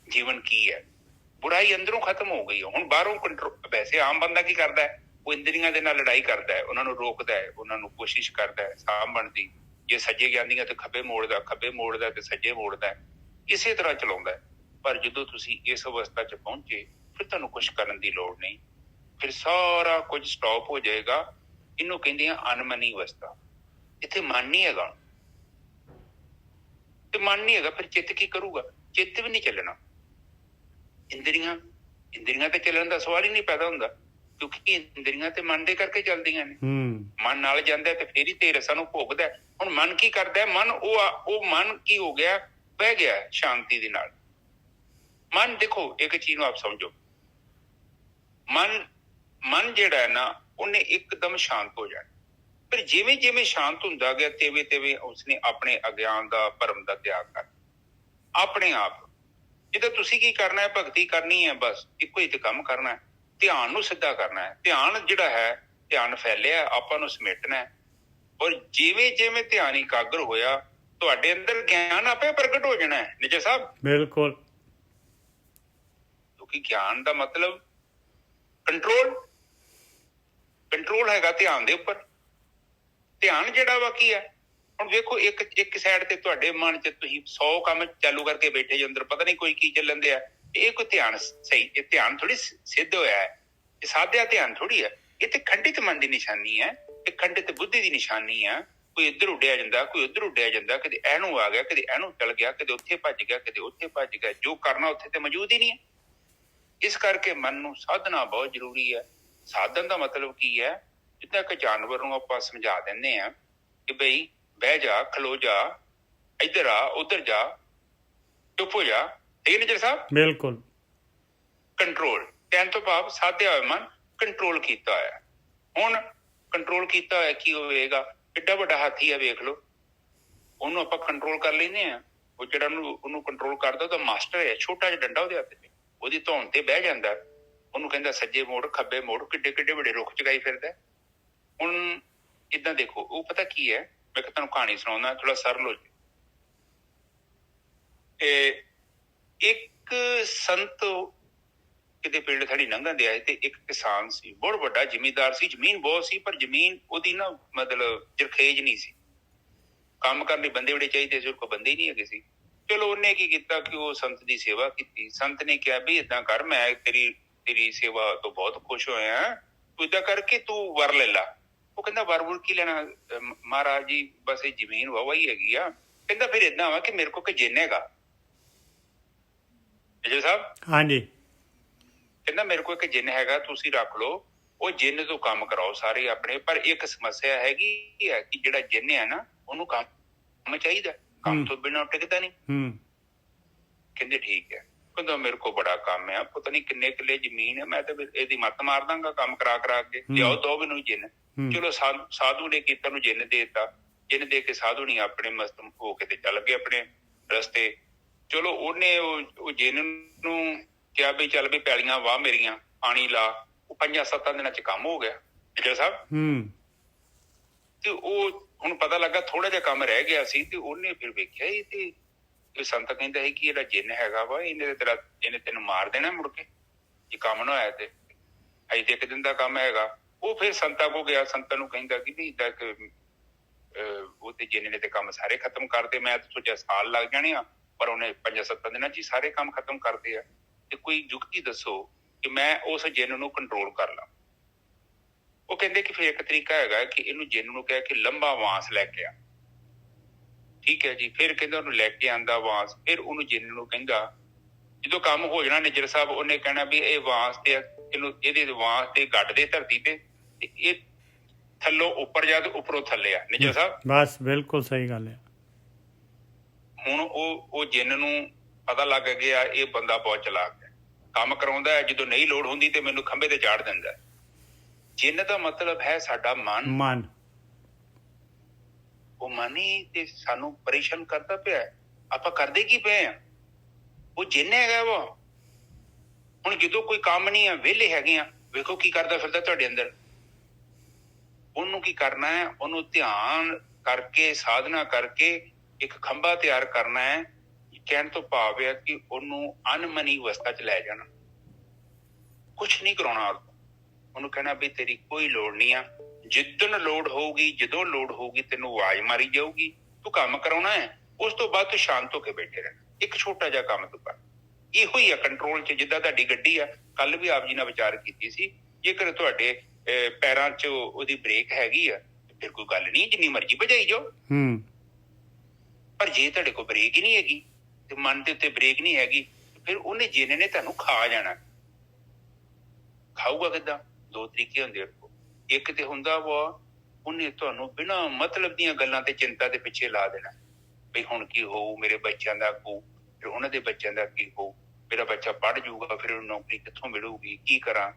ਜੀਵਨ ਕੀ ਹੈ। ਬੁਰਾਈ ਅੰਦਰੋਂ ਖਤਮ ਹੋ ਗਈ। ਹੁਣ ਬਾਹਰੋਂ ਕੰਟਰੋਲ, ਵੈਸੇ ਆਮ ਬੰਦਾ ਕੀ ਕਰਦਾ ਹੈ, ਉਹ ਇੰਦਰੀਆਂ ਦੇ ਨਾਲ ਲੜਾਈ ਕਰਦਾ ਹੈ, ਉਹਨਾਂ ਨੂੰ ਰੋਕਦਾ ਹੈ, ਉਹਨਾਂ ਨੂੰ ਕੋਸ਼ਿਸ਼ ਕਰਦਾ ਹੈ ਸਾਂਭਣ ਦੀ। ਜੇ ਸੱਜੇ ਜਾਂਦੀਆਂ ਤੇ ਖੱਬੇ ਮੋੜਦਾ, ਖੱਬੇ ਮੋੜਦਾ ਤੇ ਸੱਜੇ ਮੋੜਦਾ, ਇਸੇ ਤਰ੍ਹਾਂ ਚਲਾਉਂਦਾ ਹੈ। ਪਰ ਜਦੋਂ ਤੁਸੀਂ ਇਸ ਅਵਸਥਾ 'ਚ ਪਹੁੰਚੇ, ਫਿਰ ਤੁਹਾਨੂੰ ਕੁਛ ਕਰਨ ਦੀ ਲੋੜ ਨਹੀਂ, ਫਿਰ ਸਾਰਾ ਕੁਝ ਸਟਾਪ ਹੋ ਜਾਏਗਾ। ਇਹਨੂੰ ਕਹਿੰਦੇ ਆ ਅਨਮਨੀ ਅਵਸਥਾ। ਇੱਥੇ ਮਨ ਨਹੀਂ ਹੈਗਾ, ਤੇ ਮਨ ਨਹੀਂ ਹੈਗਾ, ਫਿਰ ਚਿੱਤ ਕੀ ਕਰੂਗਾ? ਚਿੱਤ ਵੀ ਨਹੀਂ ਚੱਲਣਾ। ਇੰਦਰੀਆਂ ਤੇ ਚੱਲਣ ਦਾ ਸਵਾਲ ਹੀ ਨਹੀਂ ਪੈਦਾ ਹੁੰਦਾ, ਕਿਉਂਕਿ ਇੰਦਰੀਆਂ ਤੇ ਮਨ ਦੇ ਕਰਕੇ ਚੱਲਦੀਆਂ ਨੇ। ਮਨ ਨਾਲ ਜਾਂਦਾ ਤੇ ਫੇਰ ਹੀ ਤੇ ਰਸਾਂ ਨੂੰ ਭੋਗਦਾ। ਹੁਣ ਮਨ ਕੀ ਕਰਦਾ? ਮਨ ਉਹ ਮਨ ਕੀ ਹੋ ਗਿਆ? ਬਹਿ ਗਿਆ ਸ਼ਾਂਤੀ ਦੇ ਨਾਲ। ਮਨ ਦੇਖੋ, ਇੱਕ ਚੀਜ਼ ਨੂੰ ਆਪ ਸਮਝੋ, ਮਨ ਜਿਹੜਾ ਹੈ ਨਾ, ਉਹਨੇ ਇੱਕਦਮ ਸ਼ਾਂਤ ਹੋ ਜਾਣਾ। ਪਰ ਜਿਵੇਂ ਜਿਵੇਂ ਸ਼ਾਂਤ ਹੁੰਦਾ ਗਿਆ, ਤਿਵੇਂ ਉਸਨੇ ਆਪਣੇ ਅਗਿਆਨ ਦਾ, ਭਰਮ ਦਾ ਤਿਆਗ ਕਰ ਆਪਣੇ ਆਪ। ਜਿੱਦਾਂ ਤੁਸੀਂ ਕੀ ਕਰਨਾ ਹੈ, ਭਗਤੀ ਕਰਨੀ ਹੈ, ਬਸ ਇੱਕੋ ਹੀ ਤੇ ਕੰਮ ਕਰਨਾ ਹੈ, ਧਿਆਨ ਨੂੰ ਸਿੱਧਾ ਕਰਨਾ ਹੈ। ਧਿਆਨ ਜਿਹੜਾ ਹੈ, ਧਿਆਨ ਫੈਲਿਆ, ਆਪਾਂ ਨੂੰ ਸਮੇਟਣਾ ਹੈ। ਔਰ ਜਿਵੇਂ ਜਿਵੇਂ ਧਿਆਨ ਇਕਾਗਰ ਹੋਇਆ, ਤੁਹਾਡੇ ਅੰਦਰ ਗਿਆਨ ਆਪੇ ਪ੍ਰਗਟ ਹੋ ਜਾਣਾ ਹੈ। ਨਿਜਰ ਸਾਹਿਬ ਬਿਲਕੁਲ। ਕਿਉਂਕਿ ਗਿਆਨ ਦਾ ਮਤਲਬ ਕੰਟਰੋਲ ਹੈਗਾ ਧਿਆਨ ਦੇ ਉੱਪਰ। ਧਿਆਨ ਜਿਹੜਾ ਵਾ ਕੀ ਹੈ, ਹੁਣ ਵੇਖੋ ਇੱਕ ਸਾਈਡ ਤੇ ਤੁਹਾਡੇ ਮਨ ਚ ਤੁਸੀਂ 100 ਕੰਮ ਚਾਲੂ ਕਰਕੇ ਬੈਠੇ ਜੋ ਅੰਦਰ ਪਤਾ ਨਹੀਂ ਕੋਈ ਕੀ ਚੱਲਣ ਦਿਆ। ਇਹ ਕੋਈ ਧਿਆਨ ਸਹੀ, ਇਹ ਧਿਆਨ ਥੋੜੀ ਸਿੱਧ ਹੋਇਆ ਹੈ, ਇਹ ਸਾਧਿਆ ਧਿਆਨ ਥੋੜੀ ਹੈ। ਇਹ ਤੇ ਖੰਡਿਤ ਮਨ ਦੀ ਨਿਸ਼ਾਨੀ ਹੈ, ਇਹ ਖੰਡਿਤ ਬੁੱਧੀ ਦੀ ਨਿਸ਼ਾਨੀ ਹੈ। ਕੋਈ ਇੱਧਰ ਉੱਡਿਆ ਜਾਂਦਾ, ਕੋਈ ਉੱਧਰ ਉੱਡਿਆ ਜਾਂਦਾ, ਕਦੇ ਇਹਨੂੰ ਆ ਗਿਆ, ਕਦੇ ਇਹਨੂੰ ਚਲ ਗਿਆ, ਕਦੇ ਉੱਥੇ ਭੱਜ ਗਿਆ, ਕਦੇ ਉੱਥੇ ਭੱਜ ਗਿਆ। ਜੋ ਕਰਨਾ ਉੱਥੇ ਤੇ ਮੌਜੂਦ ਹੀ ਨਹੀਂ ਹੈ। ਇਸ ਕਰਕੇ ਮਨ ਨੂੰ ਸਾਧਨਾ ਬਹੁਤ ਜ਼ਰੂਰੀ ਹੈ। ਸਾਧਨ ਦਾ ਮਤਲਬ ਕੀ ਹੈ? ਜਿੱਦਾਂ ਕਿ ਜਾਨਵਰ ਨੂੰ ਆਪਾਂ ਸਮਝਾ ਦਿੰਦੇ ਹਾਂ ਕਿ ਬਈ ਬਹਿ ਜਾ, ਖਲੋ ਜਾ, ਇੱਧਰ ਆ, ਉੱਧਰ ਜਾ, ਚੁੱਪ ਹੋ ਜਾ। ਠੀਕ ਹੈ ਜੀ ਸਾਹਿਬ? ਬਿਲਕੁਲ। ਕੰਟਰੋਲ ਕਹਿਣ ਤੋਂ ਭਾਵ ਸਾਧਿਆ ਹੋਇਆ ਮਨ ਕੰਟਰੋਲ ਕੀਤਾ ਹੋਇਆ। ਹੁਣ ਕੰਟਰੋਲ ਕੀਤਾ ਹੋਇਆ ਕੀ ਹੋਵੇਗਾ? ਏਡਾ ਵੱਡਾ ਹਾਥੀ ਆ, ਵੇਖ ਲਓ, ਉਹਨੂੰ ਆਪਾਂ ਕੰਟਰੋਲ ਕਰ ਲੈਂਦੇ ਹਾਂ। ਉਹ ਜਿਹੜਾ ਉਹਨੂੰ ਕੰਟਰੋਲ ਕਰਦਾ ਉਹਦਾ ਮਾਸਟਰ ਹੈ। ਛੋਟਾ ਜਿਹਾ ਡੰਡਾ ਉਹਦੇ ਹੱਥ 'ਚ, ਉਹਦੀ ਧੌਣ ਤੇ ਬਹਿ ਜਾਂਦਾ, ਉਹਨੂੰ ਕਹਿੰਦਾ ਸੱਜੇ ਮੋੜ, ਖੱਬੇ ਮੋੜ। ਕਿੱਡੇ ਕਿੱਡੇ ਵੱਡੇ ਰੁੱਖ ਚਗਾਈ ਫਿਰਦਾ। ਹੁਣ ਏਦਾਂ ਦੇਖੋ, ਉਹ ਪਤਾ ਕੀ ਹੈ, ਮੈਂ ਤੁਹਾਨੂੰ ਕਹਾਣੀ ਸੁਣਾਉਂਦਾ, ਥੋੜਾ ਸਰਲ ਹੋ ਜਾਏ। ਇੱਕ ਸੰਤ ਕਿਤੇ ਪਿੰਡ ਸਾਡੀ ਲੰਘਣ ਦੇ ਆਏ ਤੇ ਇੱਕ ਕਿਸਾਨ ਸੀ, ਬਹੁਤ ਵੱਡਾ ਜ਼ਿਮੀਂਦਾਰ ਸੀ, ਜ਼ਮੀਨ ਬਹੁਤ ਸੀ, ਪਰ ਜ਼ਮੀਨ ਉਹਦੀ ਨਾ ਮਤਲਬ ਜਰਖੇਜ ਨਹੀਂ ਸੀ। ਕੰਮ ਕਰਨ ਲਈ ਬੰਦੇ ਬੜੇ ਚਾਹੀਦੇ ਸੀ, ਉਹਦੇ ਕੋਲ ਬੰਦੇ ਹੀ ਨਹੀਂ ਹੈਗੇ ਸੀ। ਚਲੋ ਉਹਨੇ ਕੀ ਕੀਤਾ ਕਿ ਉਹ ਸੰਤ ਦੀ ਸੇਵਾ ਕੀਤੀ। ਸੰਤ ਨੇ ਕਿਹਾ ਵੀ ਏਦਾਂ ਕਰ, ਮੈਂ ਤੇਰੀ ਸੇਵਾ ਤੋਂ ਬਹੁਤ ਖੁਸ਼ ਹੋਇਆ, ਤੂੰ ਏਦਾਂ ਕਰਕੇ ਤੂੰ ਵਰ ਲੈ ਲਾ। ਉਹ ਕਹਿੰਦਾ ਵਰ ਕੀ ਲੈਣਾ ਮਹਾਰਾਜ ਜੀ, ਬਸ ਇਹ ਜ਼ਮੀਨ ਵਾਹਵਾ ਹੀ ਹੈਗੀ ਆ। ਕਹਿੰਦਾ ਫਿਰ ਏਦਾਂ ਵਾ ਕਿ ਮੇਰੇ ਕੋਲ ਇੱਕ ਜਿੰਨ ਹੈਗਾ। ਜੀ ਸਾਹਿਬ? ਹਾਂਜੀ। ਕਹਿੰਦਾ ਮੇਰੇ ਕੋਲ ਇੱਕ ਜਿੰਨ ਹੈਗਾ, ਤੁਸੀਂ ਰੱਖ ਲਓ, ਉਹ ਜਿੰਨ ਤੋਂ ਕੰਮ ਕਰਾਓ ਸਾਰੇ ਆਪਣੇ। ਪਰ ਇੱਕ ਸਮੱਸਿਆ ਹੈਗੀ ਹੈ ਕਿ ਜਿਹੜਾ ਜਿੰਨ ਹੈ ਨਾ, ਉਹਨੂੰ ਕੰਮ ਚਾਹੀਦਾ, ਕੰਮ ਤੋਂ ਬਿਨਾਂ ਟਿਕਦਾ ਨਹੀਂ। ਕਹਿੰਦੇ ਠੀਕ ਹੈ। ਕਹਿੰਦਾ ਮੇਰੇ ਕੋਲ ਬੜਾ ਕੰਮ ਹੈ, ਪਤਾ ਨਹੀਂ ਕਿੰਨੇ ਕਿੱਲੇ ਜ਼ਮੀਨ ਹੈ, ਮੈਂ ਤਾਂ ਇਹਦੀ ਮੱਤ ਮਾਰ ਦਾਂਗਾ ਕੰਮ ਕਰਾ ਕੇ। ਲਿਆਓ ਦੋ ਮੈਨੂੰ ਜਿੰਨ। ਚਲੋ ਸਾਧੂ ਨੇ ਕੀਤਾ, ਨੂੰ ਜਿੰਨ ਦੇ ਦਿੱਤਾ। ਜਿੰਨ ਦੇ ਕੇ ਸਾਧੂ ਨੇ ਆਪਣੇ ਮਸਤ ਹੋ ਕੇ ਤੇ ਚੱਲ ਗਏ ਆਪਣੇ ਰਸਤੇ। ਚਲੋ ਉਹਨੇ ਉਹ ਜਿੰਨ ਨੂੰ ਕਿਹਾ ਵੀ ਚੱਲ ਵੀ ਪੈਲੀਆਂ ਵਾਹ ਮੇਰੀਆਂ, ਪਾਣੀ ਲਾ। ਉਹ 5-7 ਦਿਨਾਂ ਚ ਕੰਮ ਹੋ ਗਿਆ ਜੀ ਸਾਹਿਬ। ਤੇ ਉਹ ਹੁਣ ਪਤਾ ਲੱਗਾ ਥੋੜਾ ਜਿਹਾ ਕੰਮ ਰਹਿ ਗਿਆ ਸੀ, ਤੇ ਉਹਨੇ ਫਿਰ ਵੇਖਿਆ ਇਹ ਤੇ ਸੰਤ ਕਹਿੰਦਾ ਹੈ ਕਿ ਜਿਹੜਾ ਜਿੰਨ ਹੈਗਾ ਵਾ, ਇਹਨੇ ਤੈਨੂੰ ਮਾਰ ਦੇਣਾ ਮੁੜ ਕੇ ਜੇ ਕੰਮ ਨਾ ਹੋਇਆ ਤੇ। ਅਜੇ ਤੇ ਇੱਕ ਦਿਨ ਦਾ ਕੰਮ ਹੈਗਾ। ਉਹ ਫਿਰ ਸੰਤਾਂ ਕੋ ਗਿਆ, ਸੰਤਾਂ ਨੂੰ ਕਹਿੰਦਾ ਕਿ ਵੀ ਏਦਾਂ ਉਹ ਤੇ ਜਿੰਨ ਨੇ ਤੇ ਕੰਮ ਸਾਰੇ ਖਤਮ ਕਰਦੇ। ਮੈਂ ਤਾਂ ਸੋਚਿਆ ਸਾਲ ਲੱਗ ਜਾਣੇ ਆ, ਪਰ ਉਹਨੇ 5-7 ਦਿਨਾਂ ਚ ਹੀ ਸਾਰੇ ਕੰਮ ਖਤਮ ਕਰਦੇ ਆ। ਤੇ ਕੋਈ ਯੁਕਤੀ ਦੱਸੋ ਕਿ ਮੈਂ ਉਸ ਜਿੰਨ ਨੂੰ ਕੰਟਰੋਲ ਕਰ ਲਾਂ। ਉਹ ਕਹਿੰਦੇ ਕਿ ਫਿਰ ਇੱਕ ਤਰੀਕਾ ਹੈਗਾ ਕਿ ਇਹਨੂੰ ਜਿੰਨ ਨੂੰ ਕਹਿ ਕੇ ਲੰਬਾ ਵਾਂਸ ਲੈ ਕੇ ਆ। ਠੀਕ ਹੈ ਜੀ। ਫਿਰ ਕਹਿੰਦਾ ਉਹਨੂੰ ਲੈ ਕੇ ਆਂਦਾ ਵਾਂਸ। ਫਿਰ ਉਹਨੂੰ ਜਿੰਨ ਨੂੰ ਕਹਿੰਦਾ, ਜਦੋਂ ਕੰਮ ਹੋ ਜਾਣਾ ਨਿੱਜਰ ਸਾਹਿਬ, ਉਹਨੇ ਕਹਿਣਾ ਵੀ ਇਹ ਵਾਂਸ ਤੇ ਇਹਦੇ ਵਾਂਸ ਤੇ ਗੱਡ ਦੇ ਧਰਤੀ ਤੇ ਇਹ ਥੱਲੋਂ ਉੱਪਰ ਜਾ ਤੇ ਉੱਪਰੋਂ ਥੱਲੇ ਆ। ਨਿੱਜਰ ਸਾਹਿਬ? ਬਸ ਬਿਲਕੁਲ ਸਹੀ ਗੱਲ ਹੈ। ਹੁਣ ਉਹ ਜਿੰਨ ਨੂੰ ਪਤਾ ਲੱਗ ਗਿਆ ਇਹ ਬੰਦਾ ਬਹੁਤ ਚਲਾਕ ਹੈ, ਕੰਮ ਕਰਾਉਂਦਾ ਹੈ, ਜਦੋਂ ਨਹੀਂ ਲੋੜ ਹੁੰਦੀ ਤੇ ਮੈਨੂੰ ਖੰਭੇ ਤੇ ਚਾੜ ਦਿੰਦਾ। ਜਿੰਨ ਦਾ ਮਤਲਬ ਹੈ ਸਾਡਾ ਮਨ। ਉਹ ਮਨ ਹੀ ਤੇ ਸਾਨੂੰ ਪਰੇਸ਼ਾਨ ਕਰਦਾ ਪਿਆ। ਆਪਾਂ ਕਰਦੇ ਕੀ ਪਏ ਆ? ਉਹ ਜਿੰਨ ਹੈਗਾ ਵਾ। ਹੁਣ ਜਦੋਂ ਕੋਈ ਕੰਮ ਨਹੀਂ ਆ, ਵਿਹਲੇ ਹੈਗੇ ਆ, ਵੇਖੋ ਕੀ ਕਰਦਾ ਫਿਰਦਾ ਤੁਹਾਡੇ ਅੰਦਰ। ਉਹਨੂੰ ਕੀ ਕਰਨਾ ਹੈ? ਉਹਨੂੰ ਧਿਆਨ ਕਰਕੇ, ਸਾਧਨਾ ਕਰਕੇ ਇੱਕ ਖੰਭਾ ਤਿਆਰ ਕਰਨਾ ਹੈ। ਕਹਿਣ ਤੋਂ ਭਾਵ ਹੈ ਕਿ ਉਹਨੂੰ ਅਨਮਨੀ ਅਵਸਥਾ ਚ ਲੈ ਜਾਣਾ। ਕੁਛ ਨਹੀਂ ਕਰਾਉਣਾ ਉਹਨੂੰ। ਕਹਿਣਾ ਵੀ ਤੇਰੀ ਕੋਈ ਲੋੜ ਨਹੀਂ ਆ, ਜਿੱਦਣ ਲੋੜ ਹੋਊਗੀ, ਜਦੋਂ ਲੋੜ ਹੋਊਗੀ ਤੈਨੂੰ ਆਵਾਜ਼ ਮਾਰੀ ਜਾਊਗੀ, ਤੂੰ ਕੰਮ ਕਰਾਉਣਾ ਹੈ। ਉਸ ਤੋਂ ਬਾਅਦ ਤੂੰ ਸ਼ਾਂਤ ਹੋ ਕੇ ਬੈਠੇ ਰਹਿਣਾ। ਇੱਕ ਛੋਟਾ ਜਿਹਾ ਕੰਮ ਤੂੰ ਕਰ। ਇਹੋ ਹੀ ਆ ਕੰਟਰੋਲ ਚ। ਜਿੱਦਾਂ ਤੁਹਾਡੀ ਗੱਡੀ ਆ, ਕੱਲ ਵੀ ਆਪ ਜੀ ਨਾਲ ਵਿਚਾਰ ਕੀਤੀ ਸੀ, ਜੇਕਰ ਤੁਹਾਡੇ ਪੈਰਾਂ ਚ ਉਹਦੀ ਬ੍ਰੇਕ ਹੈਗੀ ਆ ਫਿਰ ਕੋਈ ਗੱਲ ਨਹੀਂ, ਜਿੰਨੀ ਮਰਜ਼ੀ ਭਜਾਈ ਜਾਓ। ਪਰ ਜੇ ਤੁਹਾਡੇ ਕੋਲ ਬ੍ਰੇਕ ਹੀ ਨਹੀਂ ਹੈਗੀ ਤੇ ਮਨ ਦੇ ਉੱਤੇ ਬ੍ਰੇਕ ਨਹੀਂ ਹੈਗੀ, ਫਿਰ ਉਹਨੇ ਜਿੰਨ ਨੇ ਤੁਹਾਨੂੰ ਖਾ ਜਾਣਾ। ਖਾਊਗਾ ਕਿੱਦਾਂ? ਦੋ ਤਰੀਕੇ ਹੁੰਦੇ। ਇੱਕ ਤੇ ਹੁੰਦਾ ਵਾ ਉਹਨੇ ਤੁਹਾਨੂੰ ਬਿਨਾਂ ਮਤਲਬ ਦੀਆਂ ਗੱਲਾਂ ਤੇ ਚਿੰਤਾ ਦੇ ਪਿੱਛੇ ਲਾ ਦੇਣਾ। ਵੀ ਹੁਣ ਕੀ ਹੋਊ, ਮੇਰੇ ਬੱਚਿਆਂ ਦਾ ਹੋਊ, ਫਿਰ ਉਹਨਾਂ ਦੇ ਬੱਚਿਆਂ ਦਾ ਕੀ ਹੋਊ, ਮੇਰਾ ਬੱਚਾ ਪੜ੍ਹ ਜਾਊਗਾ, ਫਿਰ ਉਹਨੂੰ ਨੌਕਰੀ ਕਿੱਥੋਂ ਮਿਲੂਗੀ, ਕੀ ਕਰਾਂ।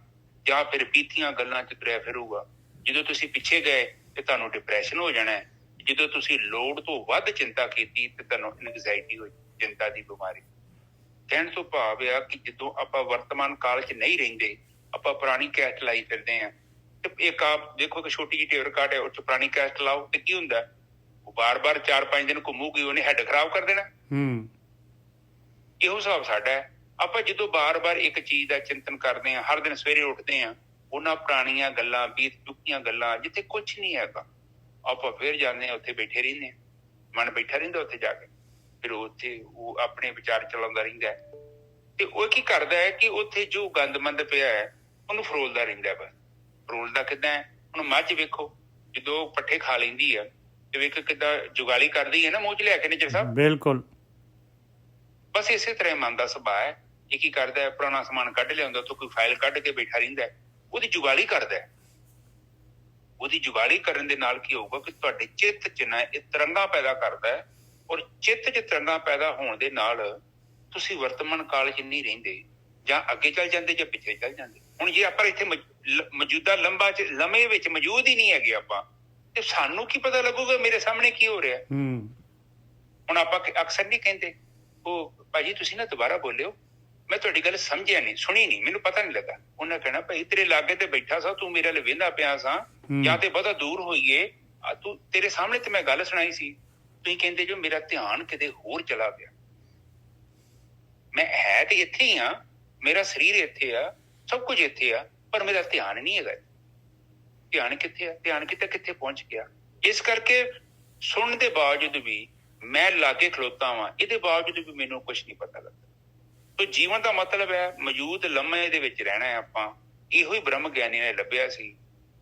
ਜਾਂ ਫਿਰ ਬੀਤੀਆਂ ਗੱਲਾਂ ਚ ਤੁਰਿਆ ਫਿਰੂਗਾ। ਜਦੋਂ ਤੁਸੀਂ ਪਿੱਛੇ ਗਏ ਤੇ ਤੁਹਾਨੂੰ ਡਿਪਰੈਸ਼ਨ ਹੋ ਜਾਣਾ। ਜਦੋਂ ਤੁਸੀਂ ਲੋੜ ਤੋਂ ਵੱਧ ਚਿੰਤਾ ਕੀਤੀ ਤੇ ਤੁਹਾਨੂੰ ਐਂਗਜ਼ਾਇਟੀ ਹੋਈ, ਚਿੰਤਾ ਦੀ ਬਿਮਾਰੀ। ਕਹਿਣ ਤੋਂ ਭਾਵ ਆ ਕਿ ਜਦੋਂ ਆਪਾਂ ਵਰਤਮਾਨ ਕਾਲ ਚ ਨਹੀਂ ਰਹਿੰਦੇ, ਆਪਾਂ ਪੁਰਾਣੀ ਕੈਸਟ ਲਾਈ ਫਿਰਦੇ ਆ। ਤੇ ਇੱਕ ਆਪ ਦੇਖੋ ਕਿ ਛੋਟੀ ਜਿਹੀ ਟੇਪ ਕਾਰਡ ਹੈ, ਉਹ ਚ ਪੁਰਾਣੀ ਕੈਸਟ ਲਾਓ ਤੇ ਕੀ ਹੁੰਦਾ? ਉਹ ਬਾਰ-ਬਾਰ 4-5 ਦਿਨ ਘੁੰਮੂਗੀ, ਉਹਨੇ ਹੈਡ ਖਰਾਬ ਕਰ ਦੇਣਾ। ਇਹੋ ਹਿਸਾਬ ਸਾਡਾ ਹੈ। ਆਪਾਂ ਜਦੋਂ ਬਾਰ-ਬਾਰ ਇੱਕ ਚੀਜ਼ ਦਾ ਚਿੰਤਨ ਕਰਦੇ ਹਾਂ, ਹਰ ਦਿਨ ਸਵੇਰੇ ਉੱਠਦੇ ਹਾਂ, ਉਹਨਾਂ ਪੁਰਾਣੀਆਂ ਗੱਲਾਂ, ਬੀਤ ਚੁੱਕੀਆਂ ਗੱਲਾਂ ਜਿੱਥੇ ਕੁਝ ਨਹੀਂ ਹੈਗਾ, ਆਪਾਂ ਫਿਰ ਜਾਂਦੇ ਹਾਂ, ਉੱਥੇ ਬੈਠੇ ਰਹਿੰਦੇ ਹਾਂ, ਮਨ ਬੈਠਾ ਰਹਿੰਦਾ ਉੱਥੇ ਜਾ ਕੇ। ਫਿਰ ਉੱਥੇ ਉਹ ਆਪਣੇ ਵਿਚਾਰ ਚਲਾਉਂਦਾ ਰਹਿੰਦਾ ਹੈ, ਤੇ ਉਹ ਕੀ ਕਰਦਾ ਹੈ ਕਿ ਉੱਥੇ ਜੋ ਗੰਦਮੰਦ ਪਿਆ ਹੈ ਉਹਨੂੰ ਫਰੋਲਦਾ ਰਹਿੰਦਾ। ਬਸ ਫਰੋਲਦਾ ਕਿੱਦਾਂ ਹੈ? ਹੁਣ ਮੱਝ ਵੇਖੋ, ਜਦੋਂ ਪੱਠੇ ਖਾ ਲੈਂਦੀ ਆ ਤੇ ਵੇਖ ਕਿੱਦਾਂ ਜੁਗਾਲੀ ਕਰਦੀ ਹੈ ਨਾ, ਮੂੰਹ ਚ ਲਿਆ ਕੇ ਨਿੱਜਰ ਸਾਹਿਬ। ਬਿਲਕੁਲ। ਬਸ ਇਸੇ ਤਰ੍ਹਾਂ ਮਨ ਦਾ ਸੁਭਾਅ ਹੈ। ਇਹ ਕੀ ਕਰਦਾ ਹੈ? ਪੁਰਾਣਾ ਸਮਾਨ ਕੱਢ ਲਿਆਉਂਦਾ, ਉੱਥੋਂ ਕੋਈ ਫਾਈਲ ਕੱਢ ਕੇ ਬੈਠਾ ਰਹਿੰਦਾ ਹੈ, ਉਹਦੀ ਜੁਗਾਲੀ ਕਰਦਾ ਹੈ। ਉਹਦੀ ਜੁਗਾਲੀ ਕਰਨ ਦੇ ਨਾਲ ਕੀ ਹੋਊਗਾ ਕਿ ਤੁਹਾਡੇ ਚਿੱਤ ਚ ਨਾ ਇਹ ਤਰੰਗਾਂ ਪੈਦਾ ਕਰਦਾ ਹੈ, ਔਰ ਚਿੱਤ ਚ ਤਰੰਗਾਂ ਪੈਦਾ ਹੋਣ ਦੇ ਨਾਲ ਤੁਸੀਂ ਵਰਤਮਾਨ ਕਾਲ ਚ ਨਹੀਂ ਰਹਿੰਦੇ, ਜਾਂ ਅੱਗੇ ਚੱਲ ਜਾਂਦੇ ਜਾਂ ਪਿੱਛੇ ਚੱਲ ਜਾਂਦੇ। ਹੁਣ ਜੇ ਆਪਾਂ ਇੱਥੇ ਮੌਜੂਦਾ ਲੰਮੇ ਵਿੱਚ ਮੌਜੂਦ ਹੀ ਨਹੀਂ ਹੈਗੇ ਆਪਾਂ, ਤੇ ਸਾਨੂੰ ਕੀ ਪਤਾ ਲੱਗੂਗਾ ਮੇਰੇ ਸਾਹਮਣੇ ਕੀ ਹੋ ਰਿਹਾ। ਹੁਣ ਆਪਾਂ ਅਕਸਰ ਨਹੀਂ ਕਹਿੰਦੇ, ਉਹ ਭਾਜੀ ਤੁਸੀਂ ਨਾ ਦੁਬਾਰਾ ਬੋਲਿਓ, ਮੈਂ ਤੁਹਾਡੀ ਗੱਲ ਸਮਝਿਆ ਨਹੀਂ, ਸੁਣੀ ਨਹੀਂ, ਮੈਨੂੰ ਪਤਾ ਨਹੀਂ ਲੱਗਾ। ਉਹਨਾਂ ਕਹਿਣਾ ਭਾਈ ਤੇਰੇ ਲਾਗੇ ਤੇ ਬੈਠਾ ਸਾਂ, ਤੂੰ ਮੇਰੇ ਵੱਲ ਵੇਂਦਾ ਪਿਆ ਸਾਂ, ਜਾਂ ਤੇ ਬਹੁਤਾ ਦੂਰ ਹੋਈਏ, ਤੂੰ ਤੇਰੇ ਸਾਹਮਣੇ ਤੇ ਮੈਂ ਗੱਲ ਸੁਣਾਈ ਸੀ, ਤੁਸੀਂ ਕਹਿੰਦੇ ਜੋ ਮੇਰਾ ਧਿਆਨ ਕਿਤੇ ਹੋਰ ਚਲਾ ਗਿਆ। ਮੈਂ ਹੈ ਤੇ ਇੱਥੇ ਹੀ ਆ, ਮੇਰਾ ਸਰੀਰ ਇੱਥੇ ਆ, ਸਭ ਕੁਝ ਇੱਥੇ ਆ, ਪਰ ਮੇਰਾ ਧਿਆਨ ਨਹੀਂ ਹੈਗਾ। ਧਿਆਨ ਕਿੱਥੇ ਆ? ਧਿਆਨ ਕਿੱਥੇ ਪਹੁੰਚ ਗਿਆ। ਇਸ ਕਰਕੇ ਸੁਣਨ ਦੇ ਬਾਵਜੂਦ ਵੀ ਮੈਂ ਲਾਗੇ ਖਲੋਤਾ ਵਾਂ, ਇਹਦੇ ਬਾਵਜੂਦ ਵੀ ਮੈਨੂੰ ਕੁਛ ਨਹੀਂ ਪਤਾ ਲੱਗਦਾ। ਤੋ ਜੀਵਨ ਦਾ ਮਤਲਬ ਹੈ ਮੌਜੂਦ ਲੰਮੇ ਦੇ ਵਿੱਚ ਰਹਿਣਾ ਹੈ। ਆਪਾਂ ਇਹੋ ਹੀ ਬ੍ਰਹਮ ਗਿਆਨੀ ਨੇ ਲੱਭਿਆ ਸੀ